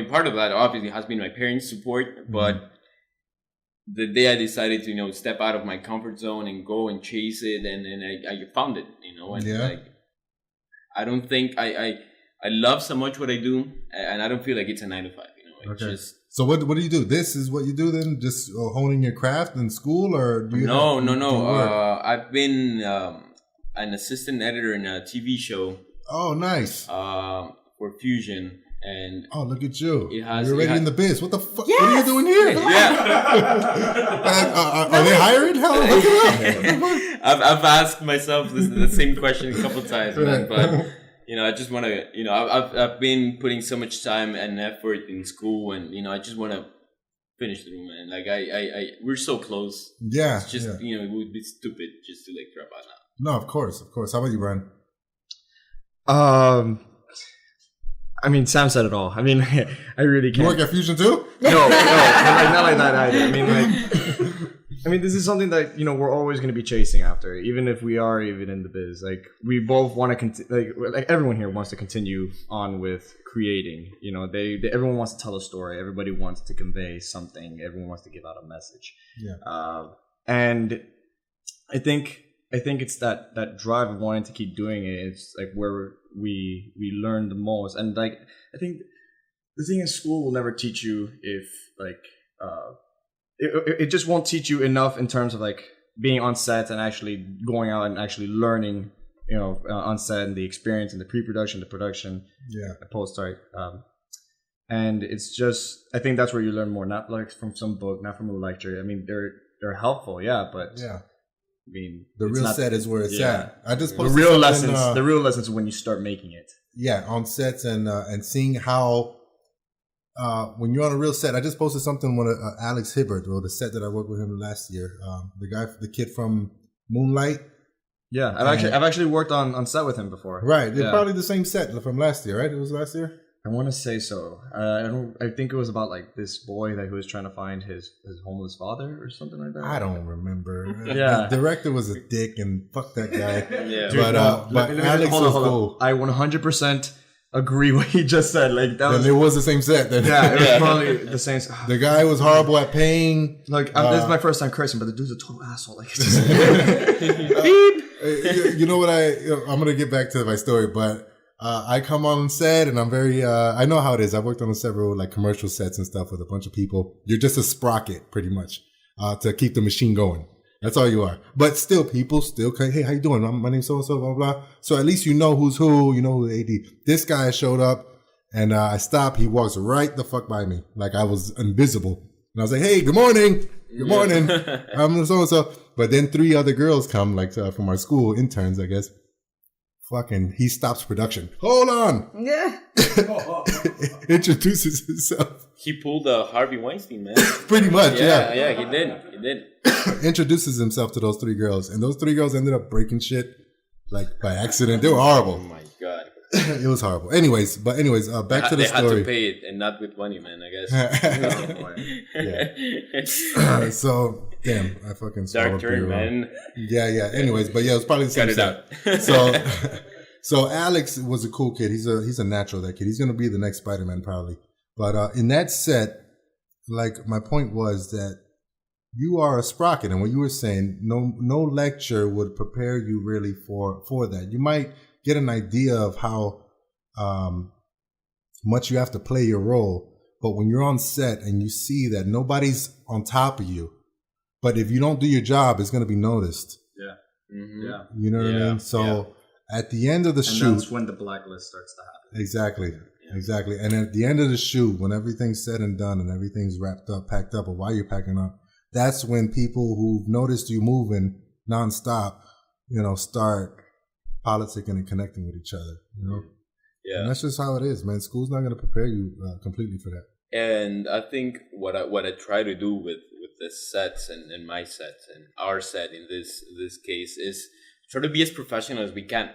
C: part of that obviously has been my parents' support, but the day I decided to, step out of my comfort zone and go and chase it, and I found it, and I don't think I love so much what I do, and I don't feel like it's a 9 to 5, It's just.
A: So what do you do? This is what you do then? Just honing your craft in school, or do you?
C: No. I've been an assistant editor in a TV show.
A: Oh, nice.
C: For Fusion. And
A: look at you! You're already in the biz. What the fuck?
B: Yes!
A: What are you doing here? Are they hiring? Hell, look it up.
C: I've asked myself the same question a couple times, man, but I just want to. I've been putting so much time and effort in school, and I just want to finish through, man. Like we're so close.
A: Yeah,
C: it's just it would be stupid just to drop out now.
A: No, of course. How about you, Brian?
E: Sam said it all. I really can't.
A: You work at Fusion too?
E: No, not like that either. This is something that, we're always going to be chasing after, even if we are even in the biz. Like, we both want to, like everyone here wants to continue on with creating. Everyone wants to tell a story. Everybody wants to convey something. Everyone wants to give out a message.
A: Yeah.
E: And I think it's that drive of wanting to keep doing it. It's like where we learn the most. And like, I think the thing in school will never teach you if it just won't teach you enough in terms of like being on set and actually going out and actually learning, on set and the experience and the pre-production, the production, the post, and it's just, I think that's where you learn more, not like from some book, not from a lecture. They're helpful, but
A: the real set is where it's at. I just
E: the real lessons. The real lessons are when you start making it.
A: Yeah, on sets and seeing how when you're on a real set. I just posted something with Alex Hibbert, or the set that I worked with him last year. The kid from Moonlight.
E: Yeah, I've actually worked on set with him before.
A: Right, they're probably the same set from last year, right? It was last year.
E: I want to say so. I think it was about like this boy who was trying to find his homeless father or something like that.
A: I don't remember.
E: Yeah,
A: the director was a dick, and fuck that guy.
C: Yeah,
A: but Alex was cool.
E: I 100% agree what he just said. Like that
A: it was the same set. Then.
E: Yeah, it was probably the same.
A: The guy was horrible at paying.
E: Like this is my first time cursing, but the dude's a total asshole. Like, beep.
A: You know what? I'm gonna get back to my story, but. I come on set and I'm very, I know how it is. I've worked on several like commercial sets and stuff with a bunch of people. You're just a sprocket pretty much, to keep the machine going. That's all you are. But still, people still, hey, how you doing? My name's so-and-so, blah, blah. So at least you know who's who, you know who the AD. This guy showed up and, I stopped. He walks right the fuck by me. Like I was invisible. And I was like, hey, good morning. good morning. I'm so-and-so. But then 3 other girls come, like from our school, interns, I guess. Fucking, he stops production. Hold on.
B: Yeah.
A: Introduces himself.
C: He pulled a Harvey Weinstein, man.
A: Pretty much, yeah.
C: Yeah, he did.
A: Introduces himself to those 3 girls. And those 3 girls ended up breaking shit, like, by accident. They were horrible.
C: Oh, my God.
A: It was horrible. Anyways, back to the story.
C: They had to pay it, and not with money, man, I guess.
A: Yeah. So, damn, I fucking
C: Dark turn, man.
A: Yeah. Anyways, but yeah, it was probably the same
C: Cut it out.
A: So Alex was a cool kid. He's a natural, that kid. He's going to be the next Spider-Man probably. But in that set, like, my point was that you are a sprocket. And what you were saying, no lecture would prepare you really for that. You might get an idea of how much you have to play your role. But when you're on set and you see that nobody's on top of you, but if you don't do your job, it's going to be noticed.
E: Yeah.
C: Mm-hmm.
E: Yeah.
A: You know what I mean? So at the end of the shoot.
E: That's when the blacklist starts to happen.
A: Exactly. And at the end of the shoot, when everything's said and done and everything's wrapped up, packed up, or while you're packing up, that's when people who've noticed you moving nonstop, start politicking and connecting with each other, Yeah. And that's just how it is, man. School's not going to prepare you completely for that.
C: And I think what I try to do with the sets and my sets and our set in this case is try to be as professional as we can.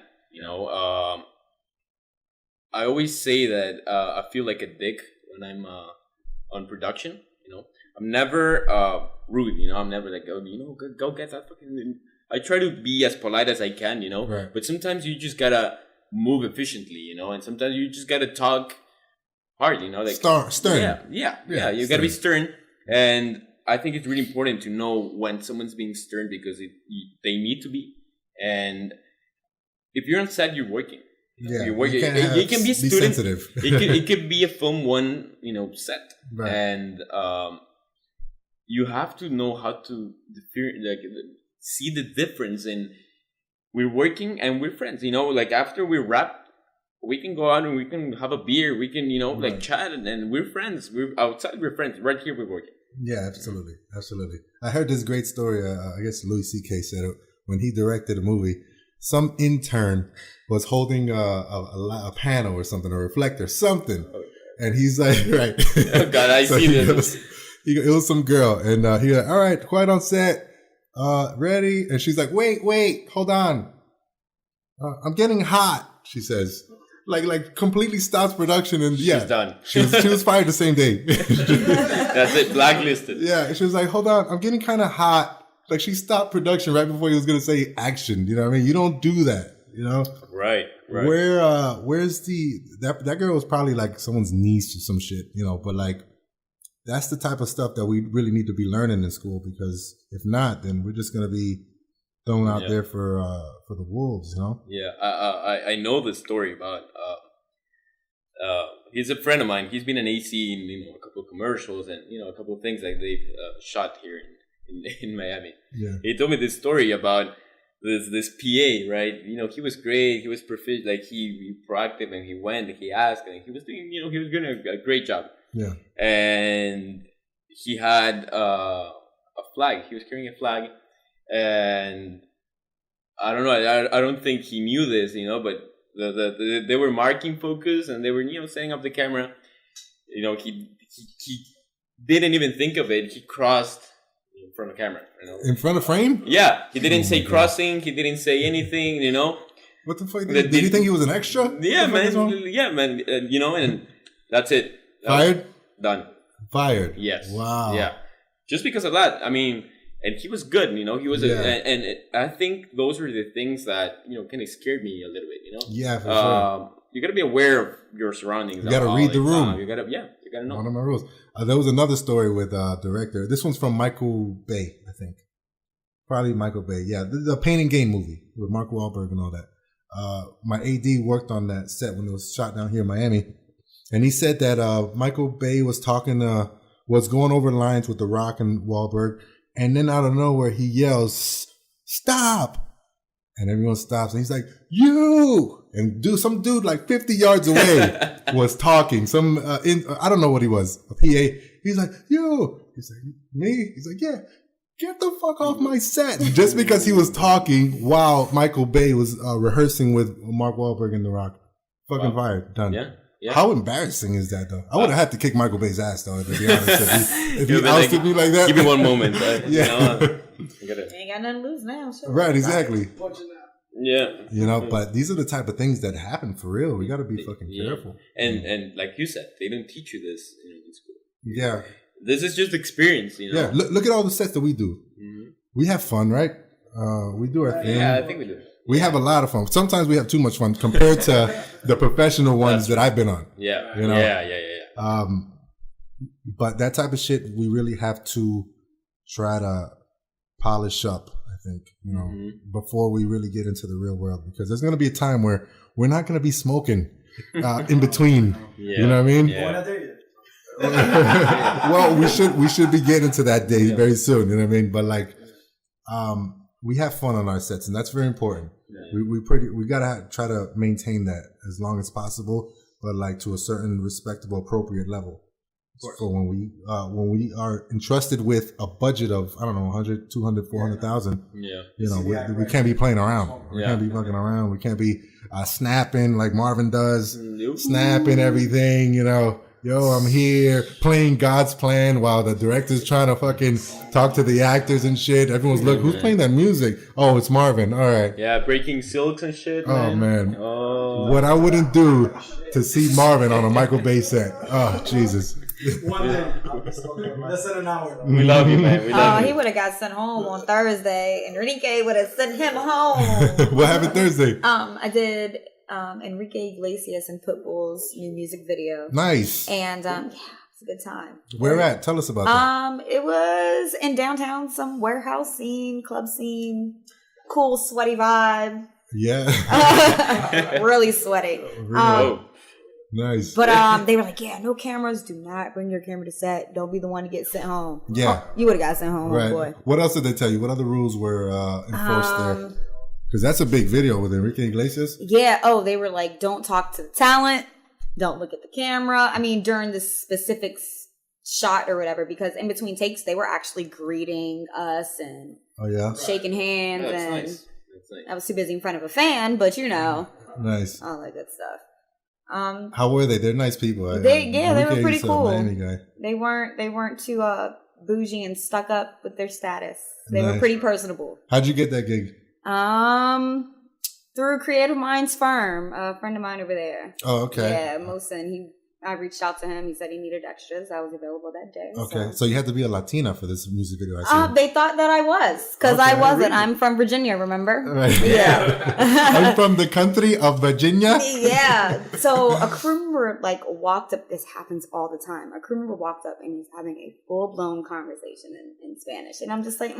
C: I always say that I feel like a dick when I'm on production. I'm never rude. I'm never like, go get that fucking. I try to be as polite as I can.
A: Right.
C: But sometimes you just gotta move efficiently. And sometimes you just gotta talk hard. Like
A: stern.
C: Yeah. You gotta be stern, and I think it's really important to know when someone's being stern because they need to be. And if you're on set, you're working. You're working. It can be a student.
A: Sensitive.
C: it could be a Film 1, set,
A: right.
C: And you have to know how to see the difference. And we're working and we're friends. Like after we wrap, we can go out and we can have a beer. We can
A: right.
C: chat and we're friends. We're outside. We're friends. Right here, we're working.
A: Yeah, absolutely. I heard this great story. I guess Louis C.K. said it when he directed a movie. Some intern was holding a panel or something, a reflector, something, and he's like, right.
C: Oh God, I see this.
A: It was some girl, and he like, all right, quiet on set, ready, and she's like, wait, hold on, I'm getting hot. She says, like completely stops production, and she's
C: done.
A: She was fired the same day.
C: That's it, blacklisted.
A: Yeah, she was like, hold on, I'm getting kind of hot. Like she stopped production right before he was going to say action. You know what I mean? You don't do that,
C: Right.
A: Where's that girl was probably like someone's niece or some shit, but like that's the type of stuff that we really need to be learning in school, because if not, then we're just going to be thrown out there for the wolves,
C: Yeah. I know the story about, he's a friend of mine. He's been an AC in, a couple of commercials and, a couple of things that they've shot here in Miami.
A: Yeah.
C: He told me this story about this PA, right? He was great. He was proficient. Like he proactive, and he went, and he asked, and he was doing, he was doing a great job.
A: Yeah.
C: And he had a flag. He was carrying a flag, and I don't know. I don't think he knew this, but they were marking focus, and they were, setting up the camera. He didn't even think of it. He crossed in front of camera,
A: in front of frame.
C: Yeah, he didn't say crossing. He didn't say anything.
A: What the fuck? Did you think he was an extra?
C: Yeah, man. Yeah, man. And that's it.
A: Fired.
C: Done.
A: Fired.
C: Yes.
A: Wow.
C: Yeah. Just because of that. I mean, and he was good. He was. And I think those were the things that kind of scared me a little bit.
A: Yeah, for sure.
C: You got to be aware of your surroundings.
A: You got to read the room.
C: You got to know.
A: One of my rules. There was another story with director. This one's from Michael Bay, I think. Probably Michael Bay. Yeah, the Pain and Gain movie with Mark Wahlberg and all that. My AD worked on that set when it was shot down here in Miami, and he said that Michael Bay was going over lines with The Rock and Wahlberg, and then out of nowhere he yells, "Stop!" And everyone stops, and he's like, "You!" And some dude like 50 yards away was talking. I don't know what he was, a PA. He's like, "You!" He's like, me? He's like, yeah. Get the fuck off my set. Just because he was talking while Michael Bay was rehearsing with Mark Wahlberg and The Rock. Fucking fired. Done.
C: Yeah. Yeah.
A: How embarrassing is that, though? I would have had to kick Michael Bay's ass, though, to be honest. If he ousted me like that.
C: Give me one moment.
A: Yeah.
B: Ain't got nothing to lose now. So.
A: Right, exactly.
C: Yeah.
A: You know, but these are the type of things that happen for real. We got to be fucking careful.
C: And like you said, they don't teach you this in school.
A: Yeah.
C: This is just experience, you know?
A: Yeah, look at all the sets that we do.
C: Mm-hmm.
A: We have fun, right? We do our thing.
C: Yeah, I think we do.
A: We have a lot of fun. Sometimes we have too much fun compared to the professional ones that I've been on.
C: Yeah.
A: You know?
C: Yeah.
A: But that type of shit, we really have to try to polish up, I think, you know, before we really get into the real world. Because there's going to be a time where we're not going to be smoking in between.
C: Yeah.
A: You know what I mean?
C: Yeah.
A: Well, we should be getting to that day very soon. You know what I mean? But like, we have fun on our sets, and that's very important. Yeah. We gotta try to maintain that as long as possible, but like to a certain respectable, appropriate level. For when we are entrusted with a budget of, I don't know, 100, 200, 400,000. Yeah. You know, we can't be playing around. We can't be fucking around. We can't be snapping like Marvin does, snapping everything, you know. Yo, I'm here playing God's plan while the director's trying to fucking talk to the actors and shit. Everyone's look, who's playing that music? Oh, it's Marvin. All right.
C: Yeah, breaking silks and shit.
A: Oh, man. Oh. What I wouldn't do to see Marvin on a Michael Bay set. Oh, Jesus.
F: One day. Less than an hour.
C: We love you, man. We love you.
B: He would have got sent home on Thursday. Enrique would have sent him home.
A: What happened Thursday?
B: I did Enrique Iglesias and Pitbull's new music video.
A: Nice.
B: And yeah, it's a good time.
A: Where at? Tell us about that.
B: It was in downtown, some warehouse scene, club scene, cool, sweaty vibe.
A: Yeah.
B: Really sweaty.
A: Really? Nice.
B: But they were like, yeah, no cameras. Do not bring your camera to set. Don't be the one to get sent home.
A: Yeah.
B: You would have got sent home,
A: right.
B: Boy.
A: What else did they tell you? What other rules were enforced there? Because that's a big video with Enrique Iglesias.
B: Yeah. Oh, they were like, don't talk to the talent. Don't look at the camera. I mean, during this specific shot or whatever, because in between takes, they were actually greeting us and shaking hands.
C: Oh,
B: and
C: nice.
B: I was too busy in front of a fan, but you know.
A: Nice.
B: All that good stuff.
A: How were they? They're nice people.
B: They were pretty cool.
A: Miami guy.
B: They weren't too bougie and stuck up with their status. They were pretty personable.
A: How'd you get that gig?
B: Through Creative Minds firm, a friend of mine over there.
A: Oh, okay.
B: Yeah, Mosin. I reached out to him. He said he needed extras. I was available that day.
A: Okay, so you had to be a Latina for this music video. I see.
B: They thought that I was, because I wasn't. Really? I'm from Virginia, remember?
A: Right.
B: Yeah.
A: I'm from the country of Virginia.
B: Yeah. So a crew member walked up. This happens all the time. A crew member walked up and he's having a full blown conversation in Spanish, and I'm just like,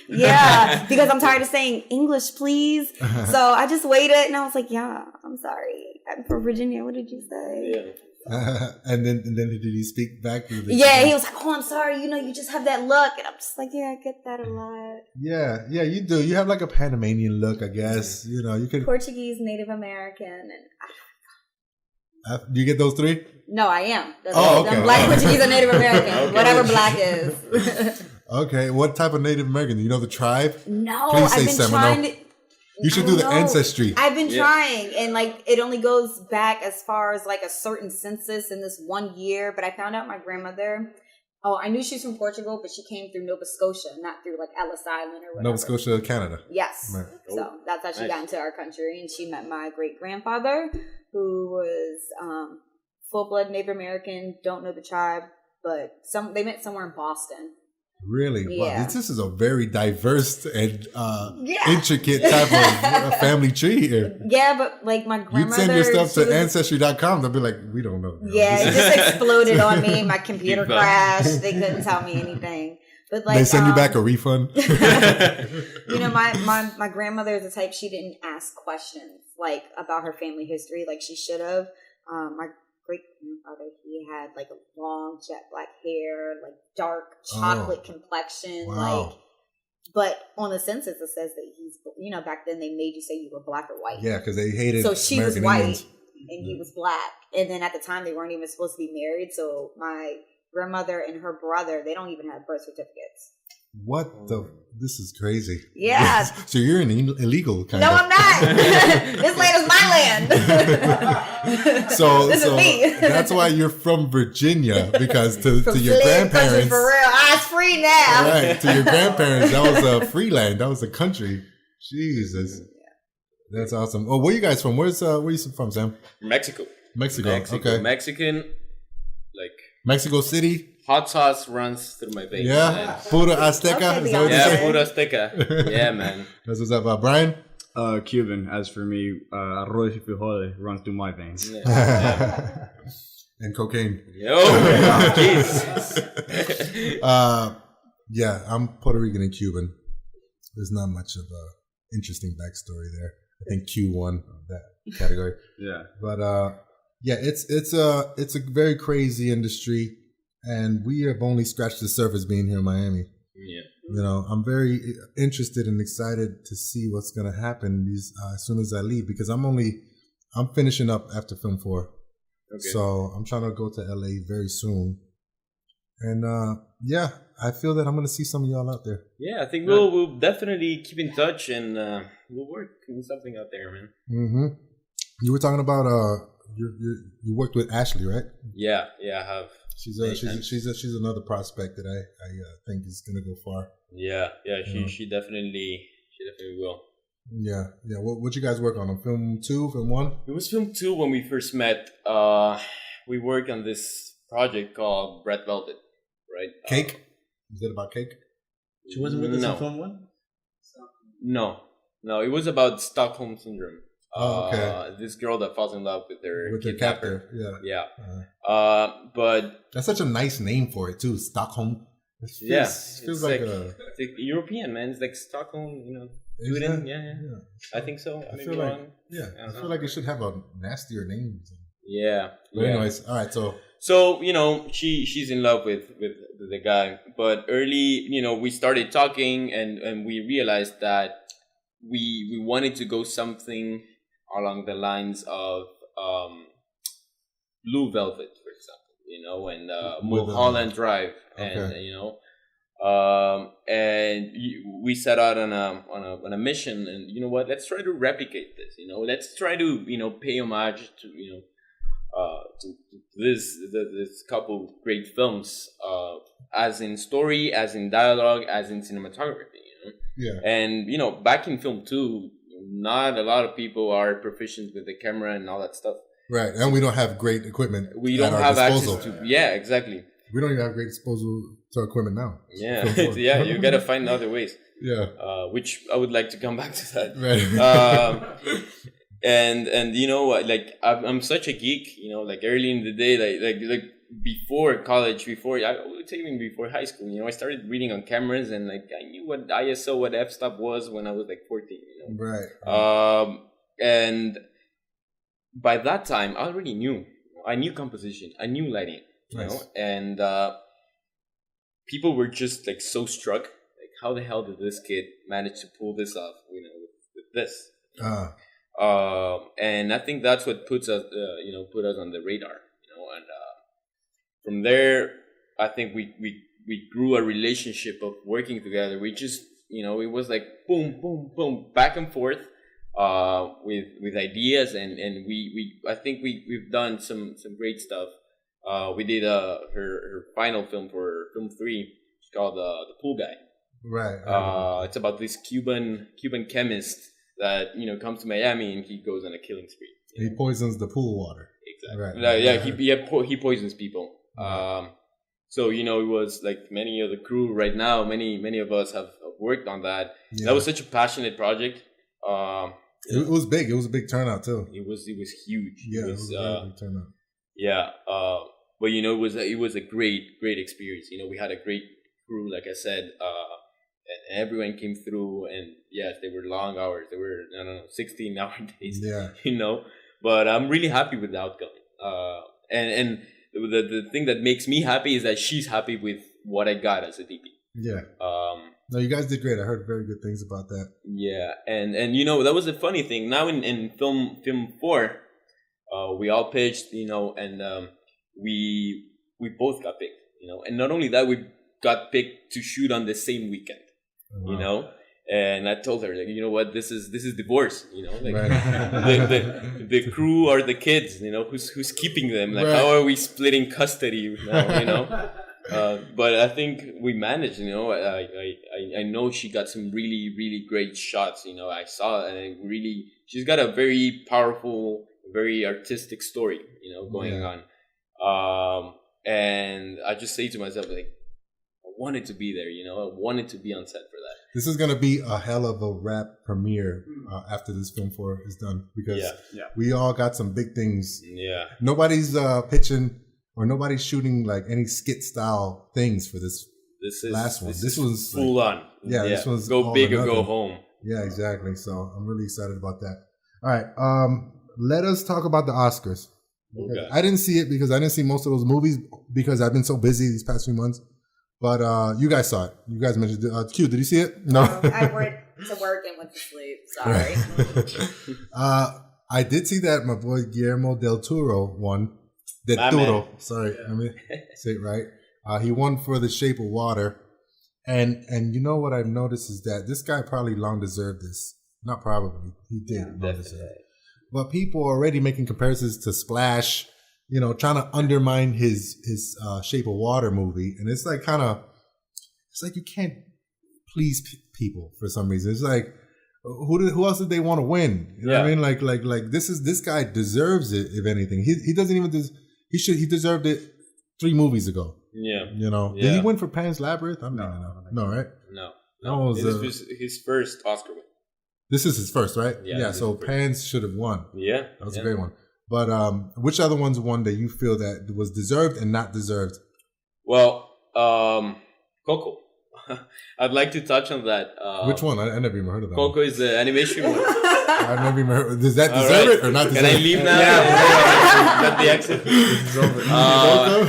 B: yeah, because I'm tired of saying English, please. So I just waited, and I was like, yeah, I'm sorry, I'm from Virginia. What did you say?
C: Yeah.
A: And then did he speak back to you?
B: Yeah, he was like, oh, I'm sorry, you just have that look. And I'm just like, yeah, I get that a lot.
A: Yeah, you do. You have like a Panamanian look, I guess. You know, you could
B: Portuguese, Native American, and
A: do you get those three?
B: No, I am.
A: Okay.
B: I'm Black, Portuguese, and Native American. Whatever Black is.
A: Okay, what type of Native American? Do you know the tribe?
B: No,
A: Please say
B: I've been
A: Seminole.
B: trying to.
A: You should do the ancestry.
B: I've been trying, and it only goes back as far as a certain census in this 1 year. But I found out my grandmother. Oh, I knew she was from Portugal, but she came through Nova Scotia, not through Ellis Island or whatever.
A: Nova Scotia, Canada.
B: Yes.
A: Right.
B: So that's how she got into our country, and she met my great grandfather, who was full blood Native American. Don't know the tribe, but they met somewhere in Boston.
A: Really?
B: Yeah.
A: Wow. This is a very diverse and intricate type of family tree here.
B: Yeah, but my grandmother...
A: You'd send your stuff to Ancestry.com. They'll be like, we don't know.
B: Yeah, it just exploded on me. My computer crashed. They couldn't tell me anything. But
A: they send you back a refund?
B: My grandmother is the type, she didn't ask questions about her family history like she should have. My great grandfather, he had a long jet black hair, dark chocolate complexion,
A: wow.
B: But on the census it says that he's, back then they made you say you were black or white.
A: Yeah, because they hated.
B: So she
A: American
B: was white
A: Indians.
B: and he was black, and then at the time they weren't even supposed to be married. So my grandmother and her brother, they don't even have birth certificates.
A: What the? This is crazy.
B: Yeah.
A: So you're an illegal kind
B: No,
A: of.
B: I'm not. This land is my land.
A: So
B: This is me.
A: that's why you're from Virginia, because to your
B: Slave country
A: grandparents,
B: for real. It's free now.
A: right? To your grandparents, that was a free land. That was a country. Jesus, that's awesome. Oh, where you guys from? Where you from, Sam?
C: Mexico.
A: Mexico.
C: Mexico.
A: Okay.
C: Mexican, like
A: Mexico City.
C: hot sauce runs through my veins.
A: Yeah.
C: man.
A: Pura Azteca.
B: Okay,
A: Is that what they
C: Yeah,
A: say?
C: pura azteca. Yeah, man.
A: That's what's up, Brian.
E: Cuban. As for me, arroz y frijoles runs through my veins.
C: Yeah.
A: And cocaine.
C: Yo, Jesus.
A: Yeah, I'm Puerto Rican and Cuban. There's not much of a interesting backstory there. I think Q won that category.
E: Yeah.
A: But yeah, it's a very crazy industry, and we have only scratched the surface being here in Miami.
C: Yeah.
A: You know, I'm very interested and excited to see what's gonna happen as soon as I leave, because I'm finishing up after Film 4.
C: Okay.
A: So I'm trying to go to LA very soon. And yeah, I feel that I'm gonna see some of y'all out there.
C: Yeah, I think we'll definitely keep in touch and we'll work on something out there, man.
A: Mm-hmm. You were talking about you worked with Ashley, right?
C: Yeah, I have.
A: She's another prospect that I think is gonna go far.
C: Yeah, she definitely will.
A: Yeah. What you guys work on film 2, film 1?
C: It was film 2 when we first met. We worked on this project called Red Velvet, right?
A: Cake? Is it about cake?
E: She wasn't with us
C: No.
E: in film 1?
C: No, it was about Stockholm syndrome.
A: Oh, okay.
C: This girl that falls in love with her
A: captor.
C: Yeah.
A: Uh,
C: But
A: that's such a nice name for it too, Stockholm. It feels like a.
C: It's like European, man. It's like Stockholm,
A: Is
C: Sweden.
A: that?
C: Yeah. I think so.
A: I
C: Maybe
A: feel like
C: wrong.
A: I feel like it should have a nastier name.
C: Yeah.
A: But anyways, all right.
C: So she's in love with the guy, but early we started talking and we realized that we wanted to go something along the lines of Blue Velvet, for example, and Mulholland Drive, and we set out on a mission, and let's try to replicate this. Let's try to pay homage to this couple great films, as in story, as in dialogue, as in cinematography.
A: Yeah.
C: And back in film 2, not a lot of people are proficient with the camera and all that stuff.
A: Right, and we don't have great equipment.
C: We don't have access to. Yeah, exactly.
A: We don't even have great disposal to equipment now.
C: Yeah, yeah. You gotta find other ways.
A: Yeah.
C: Which I would like to come back to that.
A: Right.
C: And I'm such a geek. Like early in the day, like before college, I would say even before high school. I started reading on cameras, and I knew what ISO, what f-stop was when I was like 14.
A: Right.
C: And by that time, I already knew. I knew composition. I knew lighting.
A: Nice.
C: And people were just like so struck. Like, how the hell did this kid manage to pull this off? With this. And I think that's what put us on the radar. And from there, I think we grew a relationship of working together. We just, it was like boom, boom, boom, back and forth. With ideas and we I think we've done some great stuff. We did her final film for film 3. It's called The Pool Guy.
A: Right.
C: It's about this Cuban chemist that comes to Miami and he goes on a killing spree.
A: He poisons the pool water.
C: Exactly.
A: Right.
C: He poisons people. So it was like many of the crew right now. Many of us have worked on that.
A: Yeah.
C: That was such a passionate project.
A: It was big. It was a big turnout too.
C: It was huge.
A: Yeah, it was a very big turnout.
C: Yeah, but it was a great experience. We had a great crew, like I said, and everyone came through. And yes, they were long hours. They were 16-hour days.
A: Yeah.
C: But I'm really happy with the outcome. And the thing that makes me happy is that she's happy with what I got as a DP.
A: Yeah. No, you guys did great. I heard very good things about that.
C: Yeah, and that was a funny thing. Now in film 4, we all pitched, and we both got picked. and not only that, we got picked to shoot on the same weekend, and I told her, like, you know what, this is divorce, like the crew are the kids, who's keeping them, like how are we splitting custody now, but I think we managed, I know she got some really, really great shots, I saw it, and she's got a very powerful, very artistic story, going on. And I just say to myself, like, I wanted to be there, I wanted to be on set for that.
A: This is going to be a hell of a rap premiere after this film 4 is done, because we all got some big things.
C: Yeah.
A: Nobody's pitching or nobody's shooting like any skit style things for this last one. This was
C: full on.
A: Yeah, this was
C: go big or go home.
A: Yeah, exactly. So I'm really excited about that. All right. Let us talk about the Oscars. Okay. I didn't see it because I didn't see most of those movies because I've been so busy these past few months. But you guys saw it. You guys mentioned it. Q, did you see it? No.
B: I went to work and went to sleep. Sorry.
A: I did see that my boy Guillermo del Toro won. Sorry, let me say it right. He won for The Shape of Water. And you know what I've noticed is that this guy probably long deserved this. Not probably. He did long deserve it. But people are already making comparisons to Splash, trying to undermine his Shape of Water movie. And it's like it's like you can't please people for some reason. It's like, who else did they want to win? You know what I mean? Like this guy deserves it, if anything. He doesn't even, he deserved it 3 movies ago.
C: Yeah.
A: Did he win for Pan's Labyrinth? No, right?
C: No. This was his first Oscar win.
A: This is his first, right?
C: Yeah.
A: So Pan's should have won.
C: Yeah.
A: That was a great one. But which other ones won that you feel that was deserved and not deserved?
C: Well, Coco. I'd like to touch on that.
A: Which one? I never even heard of that.
C: Coco is the animation one.
A: I've never even heard. Does that deserve it or not deserve it?
C: Can I leave now? Yeah. Got the exit.
A: Coco?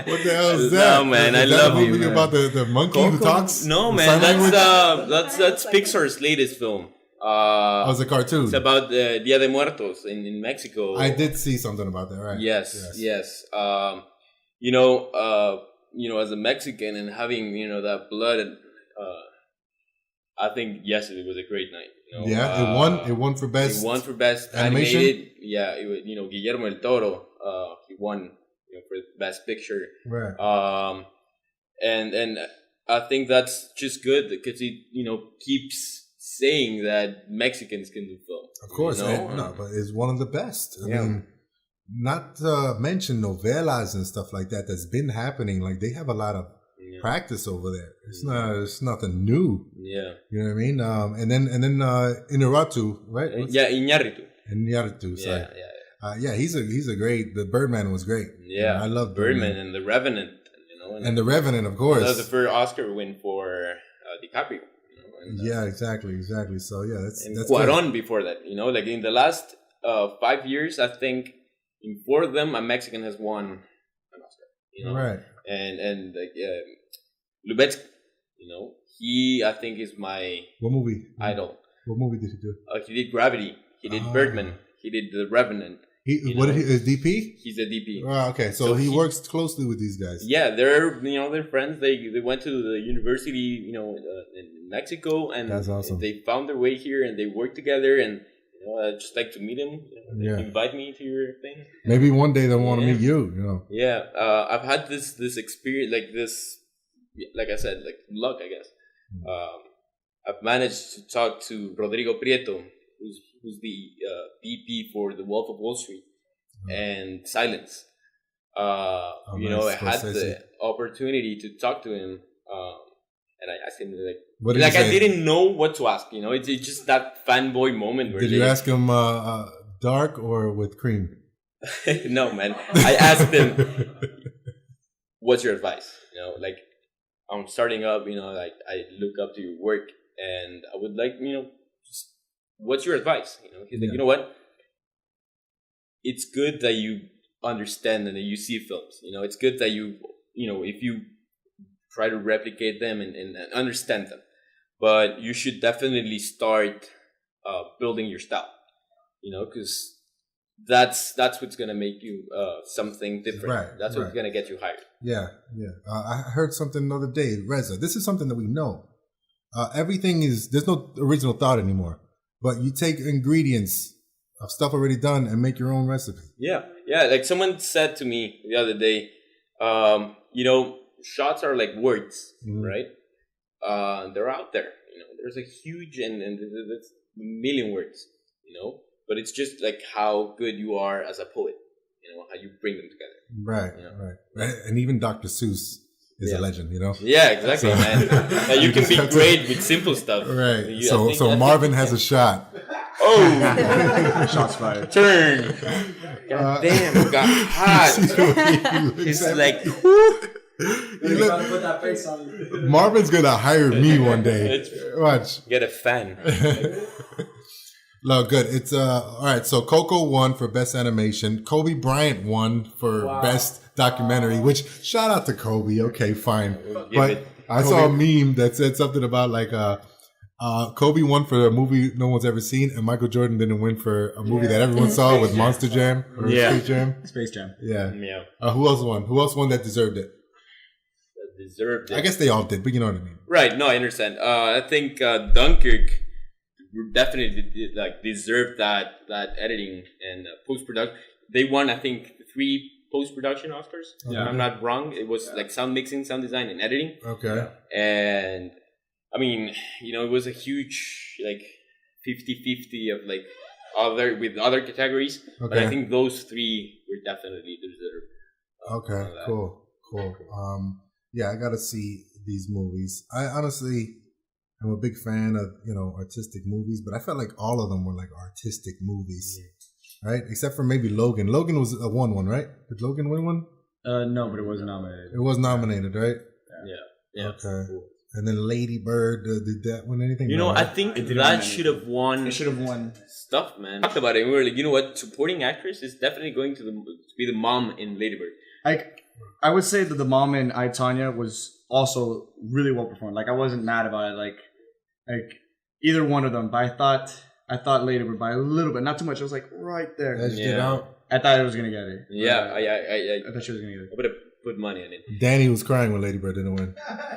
A: What the hell is that?
C: No, man. I love you.
A: Man. About the monkey who talks?
C: No, man. That's Pixar's latest film.
A: It's a cartoon.
C: It's about the Dia de Muertos in Mexico.
A: I did see something about that, right?
C: Yes. As a Mexican and having that blood, I think it was a great night.
A: It won for best.
C: It won for best
A: animation?
C: animated. Yeah, Guillermo del Toro. He won for best picture.
A: Right.
C: And I think that's just good because it keeps saying that Mexicans can do film.
A: Of course, but it's one of the best. I mean, not to mention novelas and stuff like that that's been happening. Like they have a lot of practice over there. It's nothing new.
C: Yeah,
A: you know what I mean. And then Inarritu, right? Iñárritu. Sorry. Yeah. He's a great. The Birdman was great.
C: Yeah,
A: I love
C: Birdman and The Revenant.
A: And The Revenant, of course.
C: That was the first Oscar win for DiCaprio.
A: Exactly. So that's
C: Cuarón before that. Like in the last 5 years, I think in 4 of them, a Mexican has won an Oscar.
A: Right.
C: And like Lubetsky, he I think is my idol.
A: What movie did he do?
C: He did Gravity. He did Birdman. He did The Revenant.
A: Is DP?
C: He's a DP.
A: Oh, okay, so he works closely with these guys.
C: Yeah, they're friends. They went to the university, in Mexico, and
A: that's awesome.
C: They found their way here, and they work together. And I'd just like to meet him. Invite me to your thing.
A: Maybe one day they'll want to meet you.
C: Yeah, I've had this experience like I said, like luck, I guess. I've managed to talk to Rodrigo Prieto, who's the VP for The Wolf of Wall Street and Silence. I had the opportunity to talk to him, and I asked him I didn't know what to ask. It's just that fanboy moment. Where
A: did you ask him dark or with cream?
C: No, man. I asked him, "What's your advice?" I'm starting up. I look up to your work, and I would like what's your advice? He's like, you know what? It's good that you understand and that you see films. It's good that you if you try to replicate them and understand them. But you should definitely start building your style. Because that's what's gonna make you something different.
A: Right,
C: That's what's gonna get you hired.
A: Yeah. I heard something the other day, Reza. This is something that we know. Everything there's no original thought anymore. But you take ingredients of stuff already done and make your own recipe.
C: Yeah. Like someone said to me the other day, shots are like words, right? They're out there. There's a huge and there's a million words, but it's just like how good you are as a poet, how you bring them together.
A: Right. And even Dr. Seuss is a legend,
C: Yeah, exactly, man. You can be great with simple stuff.
A: Right. So Marvin has a shot.
C: Oh!
E: Shots fired.
C: Turn. God damn, got hot. He's like,
F: Put that face on you.
A: Marvin's gonna hire me one day. Watch.
C: Get a fan.
A: No, good. It's all right. So Coco won for best animation. Kobe Bryant won for best documentary. Which shout out to Kobe. Okay, fine. But I saw a meme that said something about like Kobe won for a movie no one's ever seen, and Michael Jordan didn't win for a movie that everyone saw with Monster Jam or Space Jam.
E: Space Jam.
A: Yeah. Who else won? Who else won that deserved it? I guess they all did, but you know what I mean.
C: Right. No, I understand. I think Dunkirk definitely deserved that editing and post production. They won, I think, 3 post production Oscars. If I'm not wrong. It was like sound mixing, sound design, and editing.
A: Okay.
C: And I mean, it was a huge 50-50 of other categories. Okay. But I think those 3 were definitely deserved.
A: Okay. Cool. Yeah, I got to see these movies. I honestly am a big fan of, artistic movies, but I felt like all of them were like artistic movies, right? Except for maybe Logan. Logan was a one, right? Did Logan win one?
E: No, but it was nominated.
A: It was nominated, right?
C: Yeah.
A: Okay. Cool. And then Lady Bird, did that win anything?
C: I think that should have won.
E: It should have won
C: stuff, man. Talked about it. We were like, you know what? Supporting actress is definitely going to be the mom in Lady Bird.
E: I would say that the mom in I, Tonya was also really well performed. Like I wasn't mad about it. Like either one of them. But I thought Lady Bird by a little bit, not too much. I was like right there.
A: Edged it out.
E: I thought it was gonna get it.
C: Yeah,
E: I thought she was gonna get it.
C: I would have put money on it.
A: Danny was crying when Lady Bird didn't win.
C: I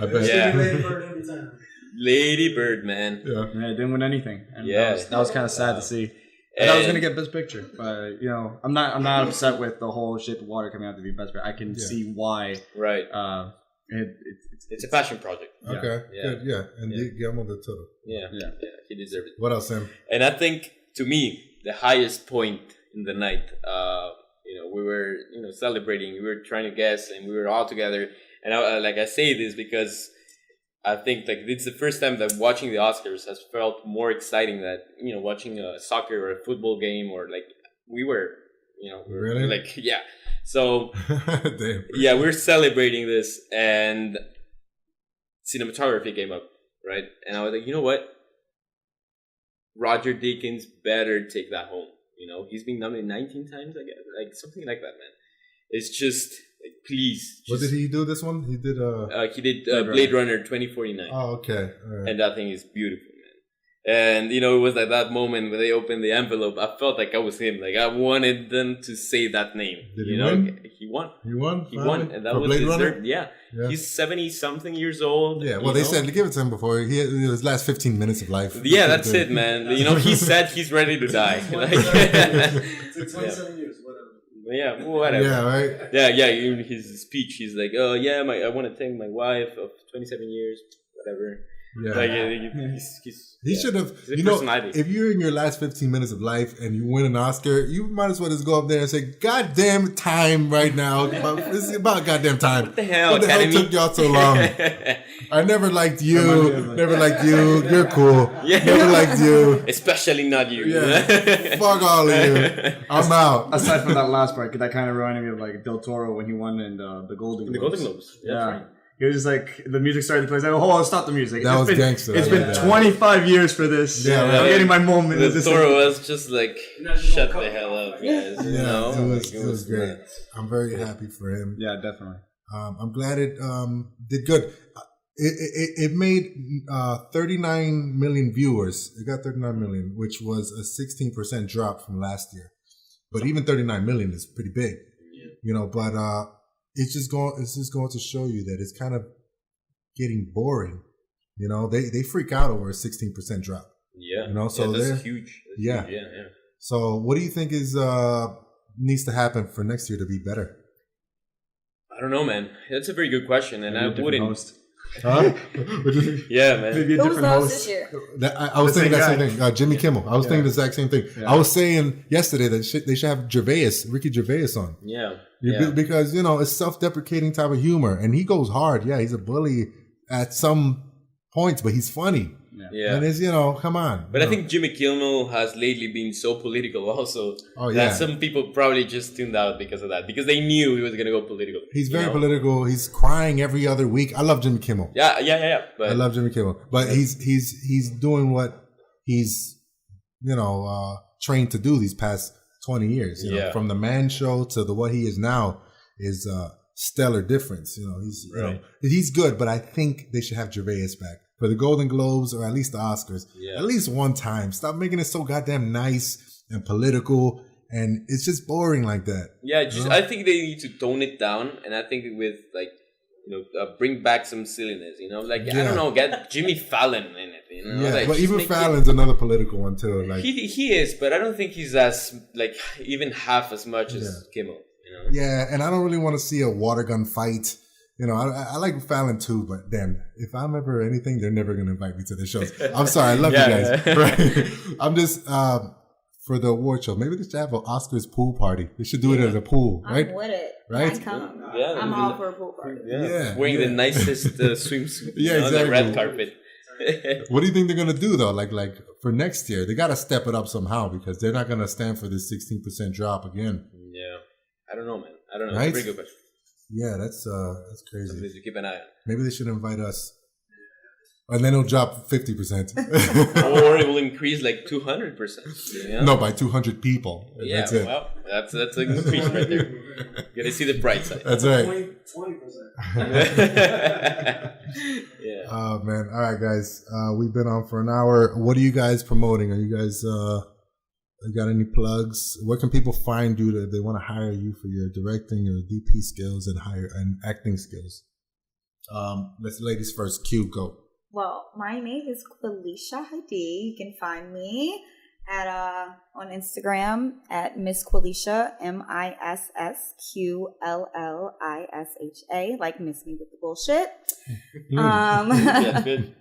A: bet.
C: Yeah.
F: Lady Bird every time.
C: Lady Bird, man.
A: Yeah.
E: It didn't win anything. And
C: Yeah.
E: that was kind of sad to see. I thought I was gonna get Best Picture, but I'm not upset with the whole Shape of Water coming out to be Best Picture. I can see why.
C: Right.
E: It's
C: a passion project.
A: Okay.
C: Yeah.
A: Good. Yeah. And Guillermo del Toro.
C: Yeah. He deserved it.
A: What else, Sam?
C: And I think, to me, the highest point in the night, we were, celebrating. We were trying to guess, and we were all together. And I say this because I think it's the first time that watching the Oscars has felt more exciting than watching a soccer or a football game, or we were,
A: really?
C: So
A: damn.
C: Yeah, we're celebrating this, and cinematography came up, right? And I was like, you know what? Roger Deakins better take that home. He's been nominated 19 times, I guess, something like that, man. It's just please.
A: What did he do this one? He did
C: Blade Runner 2049.
A: Oh, okay. All right.
C: And that thing is beautiful, man. And it was like that moment when they opened the envelope. I felt like I was him. Like I wanted them to say that name.
A: Did he win?
C: He won.
A: He won.
C: He won, and that
A: for
C: was
A: Blade Runner?
C: deserved. Yeah. He's 70-something years old.
A: Yeah. Well, they said to give it to him before his last 15 minutes of life.
C: Yeah, that's it, man. He said he's ready to die.
F: It's 27 years, whatever.
C: Yeah, whatever.
A: Yeah, right.
C: Yeah. In his speech, he's like, "Oh yeah, I want to thank my wife of 27 years, whatever."
A: Yeah. He should have.
C: Personality.
A: If you're in your last 15 minutes of life and you win an Oscar, you might as well just go up there and say, "Goddamn time right now! This is about goddamn time."
C: What the hell?
A: What the hell took y'all so long? I never liked you. Never liked you. You're cool.
C: Yeah.
A: Never liked you.
C: Especially not you.
A: Yeah. Fuck all of you. I'm out.
E: Aside from that last part, that kind of reminded me of Del Toro when he won in the Golden Globes.
C: The Golden Globes.
E: Yeah.
C: That's right.
E: It was just the music started to play. It's like, oh, stop the music.
A: That was gangster.
E: It's been 25 years for this.
A: Yeah,
E: I'm getting my moment.
C: The Toro was just shut the hell up, guys.
A: It was great. I'm very happy for him.
E: Yeah, definitely.
A: I'm glad it did good. It made 39 million viewers. It got 39 million, which was a 16% drop from last year. But even 39 million is pretty big, you know. But it's just going to show you that it's kind of getting boring. You know, they freak out over a 16% drop.
C: Yeah,
A: you know, so
C: that's huge.
A: That's huge. Yeah. So what do you think is needs to happen for next year to be better?
C: I don't know, man. That's a very good question, and
E: Maybe
C: I wouldn't.
E: Host.
A: Huh?
C: Yeah, man.
E: Maybe a
B: Who's
E: different
B: the host
E: host.
B: this year?
A: I was thinking that same thing. Jimmy Kimmel. I was
E: Yeah.
A: thinking the exact same thing.
E: Yeah.
A: I was saying yesterday that they should have Ricky Gervais on.
C: Yeah.
A: Because, you know, it's self-deprecating type of humor. And he goes hard. Yeah, he's a bully at some points, but he's funny.
C: Yeah.
A: And it's, you know, come on.
C: But I think Jimmy Kimmel has lately been so political also
A: Oh,
C: that some people probably just tuned out because of that. Because they knew he was going to go political.
A: He's very
C: you know?
A: political. He's crying every other week. I love Jimmy Kimmel.
C: Yeah. But
A: I love Jimmy Kimmel. But he's doing what he's, you know, trained to do these past 20 years. You know, from the Man Show to what he is now is stellar difference. You know, you know, he's good, but I think they should have Gervais back for the Golden Globes or at least the Oscars. At least one time. Stop making it so goddamn nice and political, and it's just boring like that.
C: Yeah, just I think they need to tone it down, and I think with like, you know, bring back some silliness. You know, like I don't know, get Jimmy Fallon in it. You know,
A: yeah,
C: like,
A: but even Fallon's another political one too. Like
C: he is, but I don't think he's as like even half as much as Kimmel. You know?
A: Yeah, and I don't really want to see a water gun fight. You know, I like Fallon too, but damn, if I'm ever anything, they're never going to invite me to their shows. I'm sorry, I love you guys. Right? I'm just, for the award show, maybe they should have an Oscars pool party. They should do it at a pool, right?
B: I'm with it.
A: Right?
B: I come.
C: Yeah,
B: I'm all for a pool party.
C: Wearing the nicest swimsuit.
A: Yeah,
C: on
A: exactly.
C: the red carpet.
A: What do you think they're going to do though? Like for next year, they got to step it up somehow because they're not going to stand for this 16% drop again.
C: Yeah. I don't know, man. I don't know.
A: Right?
C: It's a pretty good question.
A: Yeah, that's crazy.
C: Something to keep an eye on.
A: Maybe they should invite us. And then it'll drop 50%.
C: Or it will increase like 200%. You know?
A: No, by 200 people.
C: Yeah,
A: That's it.
C: well, that's an increase right there. You gotta see the bright side.
A: That's right.
F: 20%.
C: Yeah.
A: Oh, man. All right, guys. We've been on for an hour. What are you guys promoting? Are you guys... you got any plugs? Where can people find you if they want to hire you for your directing or DP skills and acting skills? Let's ladies first. Q, go.
B: Well, my name is Qualisha Hadi. You can find me at on Instagram at Miss Qualisha, MISSQLLISHA, like miss me with the bullshit.
C: Yeah, good.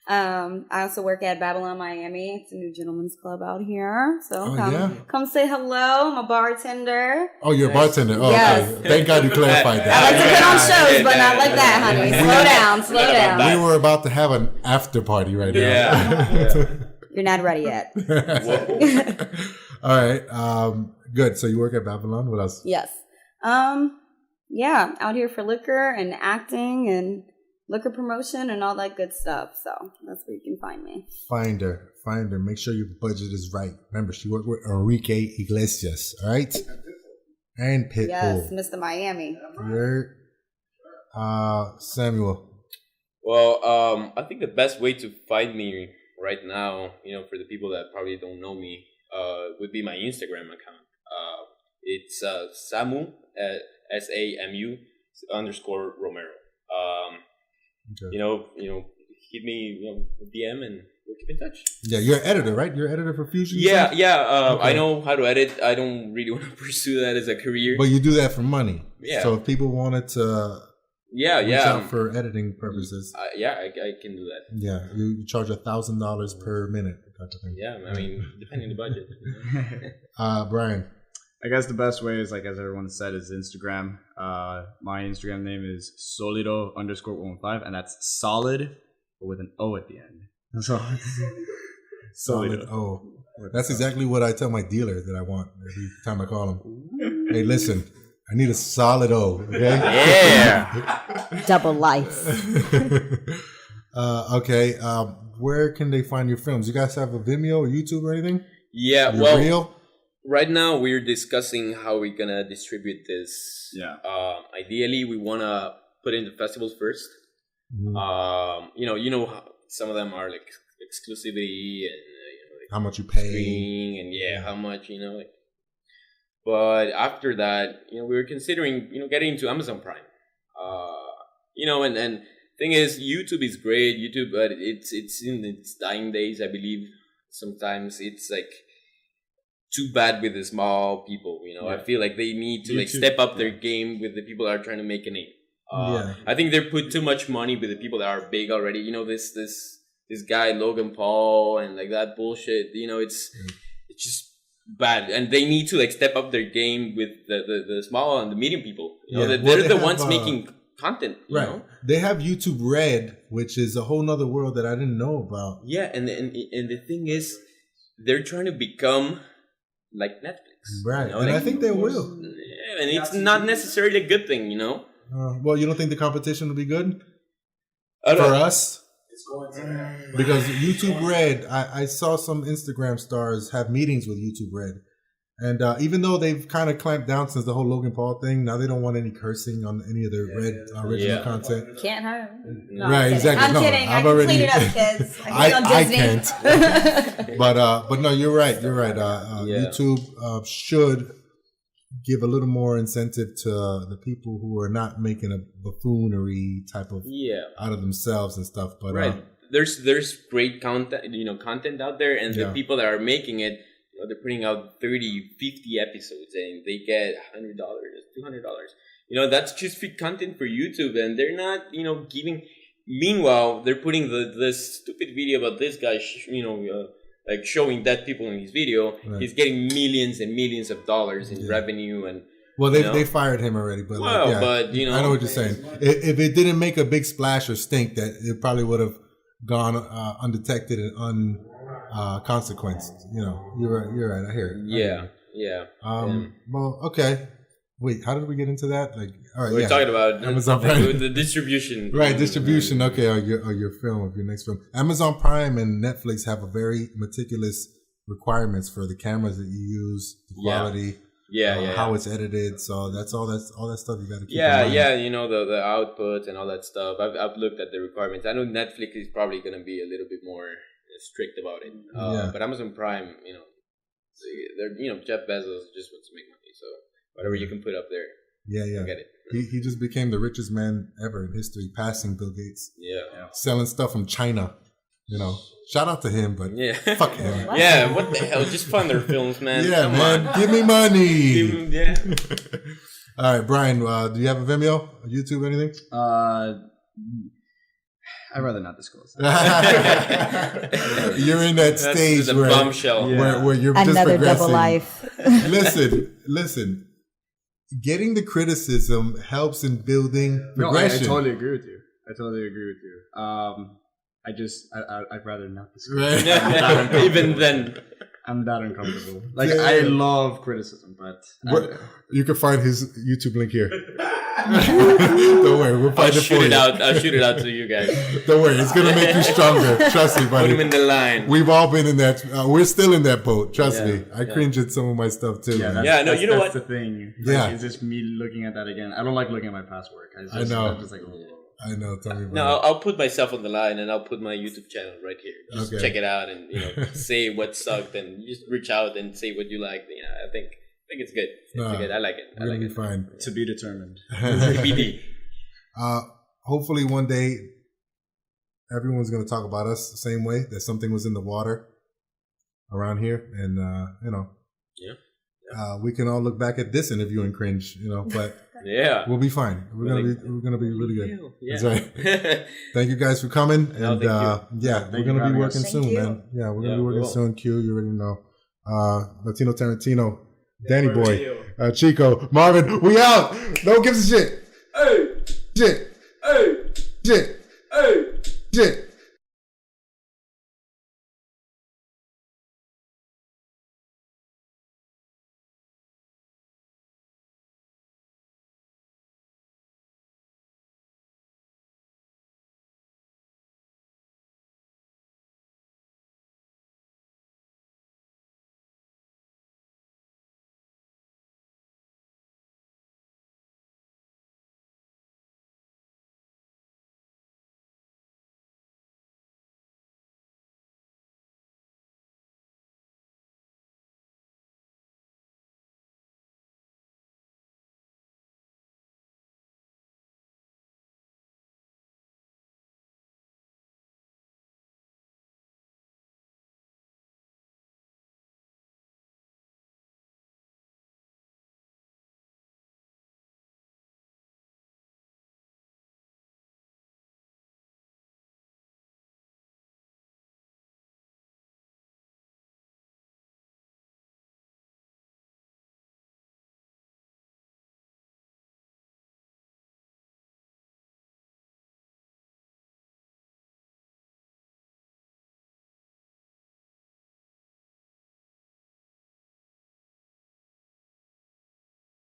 B: I also work at Babylon Miami. It's a new gentleman's club out here. So come say hello. I'm a bartender.
A: Oh, you're a bartender. Oh,
B: yes.
A: okay. Thank God you clarified
B: I
A: that.
B: like to put on shows, but not like that, honey. Slow down.
A: We were about to have an after party right now.
C: Yeah.
B: You're not ready yet.
A: All right. Good. So you work at Babylon. What else?
B: Yes. Yeah, out here for liquor and acting and liquor promotion and all that good stuff. So that's where you can find me. Find her. Make sure your budget is right. Remember, she worked with Enrique Iglesias. All right. And Pitbull. Yes, Mr. Miami.
A: Samuel.
C: Well, I think the best way to find me right now, you know, for the people that probably don't know me, would be my Instagram account. It's Samu, SAMU _ Romero. Okay. You know, hit me, DM and we'll keep in touch. Yeah, you're an editor, right? You're an editor for Fusion? Yeah. Okay. I know how to edit. I don't really want to pursue that as a career. But you do that for money. Yeah. So if people wanted to reach out for editing purposes. I can do that. Yeah, you charge $1,000 per minute. Type of thing. Yeah, I mean, depending on the budget. Brian. I guess the best way is, like, as everyone said, is Instagram. My Instagram name is Solido _115, and that's solid, but with an O at the end. Solid O. That's exactly what I tell my dealer that I want every time I call him. Hey, listen, I need a solid O. Okay? Yeah. Double life. Okay. Where can they find your films? You guys have a Vimeo or YouTube or anything? Yeah. Real? Right now, we're discussing how we're going to distribute this. Yeah. Ideally, we want to put it in the festivals first. You know how some of them are like exclusivity and like
A: how much you pay,
C: streaming and how much But after that, we were considering getting into Amazon Prime. And thing is, YouTube is great, but it's in its dying days, I believe. Sometimes it's like too bad with the small people. I feel like they need to step up their game with the people that are trying to make a name. I think they put too much money with the people that are big already. This guy Logan Paul and like that bullshit. It's just bad, and they need to step up their game with the small and the medium people. They're the ones making content. You know?
A: They have YouTube Red, which is a whole nother world that I didn't know about.
C: Yeah, and the thing is, they're trying to become like Netflix,
A: right? And I think they will.
C: Yeah, and it's not necessarily a good thing,
A: Well, you don't think the competition will be good for us?
F: It's going to
A: because YouTube Red, I saw some Instagram stars have meetings with YouTube Red. And even though they've kind of clamped down since the whole Logan Paul thing, now they don't want any cursing on any of their original content.
B: Can't hire them. No,
A: right, exactly.
B: I'm kidding. I can clean it up, kids.
A: I can't. But no, you're right. You're right. YouTube should give a little more incentive to the people who are not making a buffoonery type of out of themselves and stuff. But
C: there's great content out there, and the people that are making it, they're putting out 30, 50 episodes, and they get $100, $200. That's just free content for YouTube, and they're not giving. Meanwhile, they're putting this stupid video about this guy, like showing dead people in his video. Right. He's getting millions and millions of dollars in revenue, and
A: they fired him already. But
C: but
A: I know what you're saying. If it didn't make a big splash or stink, that it probably would have gone undetected and unconsequenced. You're right. I hear it.
C: Yeah.
A: Well, okay. Wait, how did we get into that? All right,
C: we're talking about
A: Amazon Prime.
C: The distribution.
A: Right, distribution. Okay, or your film, of your next film. Amazon Prime and Netflix have a very meticulous requirements for the cameras that you use, the quality, how it's edited. So that's all that stuff you got to keep in mind.
C: The output and all that stuff. I've looked at the requirements. I know Netflix is probably going to be a little bit more strict about it. But Amazon Prime, they're Jeff Bezos just wants to make money, so whatever you can put up there. I get it.
A: He just became the richest man ever in history, passing Bill Gates.
C: Yeah.
A: Selling stuff from China. Shout out to him, but fuck him.
C: What the hell? Just fund their films, man.
A: Come on. Give me money. All right, Brian, do you have a Vimeo, a YouTube, anything?
E: I'd rather not disclose.
A: You're in that stage where you're
B: another
A: just progressing.
B: Double life.
A: Listen. Getting the criticism helps in building progression.
E: I totally agree with you. I'd rather not discuss.
A: Right.
C: Even then,
E: I'm that uncomfortable. I love criticism, but
A: you can find his YouTube link here. Don't worry, we'll find it for you.
C: I'll shoot it out to you guys.
A: Don't worry, it's gonna make you stronger. Trust me, buddy.
C: Put him in the line.
A: We've all been in that. We're still in that boat. Trust me. I cringe at some of my stuff too.
C: You know what?
E: That's the thing.
A: It's
E: just me looking at that again. I don't like looking at my past work.
A: I know.
E: I'm just like,
A: I know. Tell me about
C: it. I'll put myself on the line, and I'll put my YouTube channel right here. Just check it out, and say what sucked, and just reach out and say what you liked. I think it's good. It's good. I like it.
A: We're gonna be fine.
E: To be determined.
C: BD.
A: Hopefully one day everyone's going to talk about us the same way, that something was in the water around here, and we can all look back at this interview and cringe, but we'll be fine. We're gonna be really good. That's right. Thank you guys for coming, and we're gonna be working soon, man. Yeah, we're gonna be working soon. Q, you already know. Latino Tarantino, Danny Boy, Chico, Marvin, we out. No one gives a shit. Hey. Shit. Hey. Shit. Hey. Shit.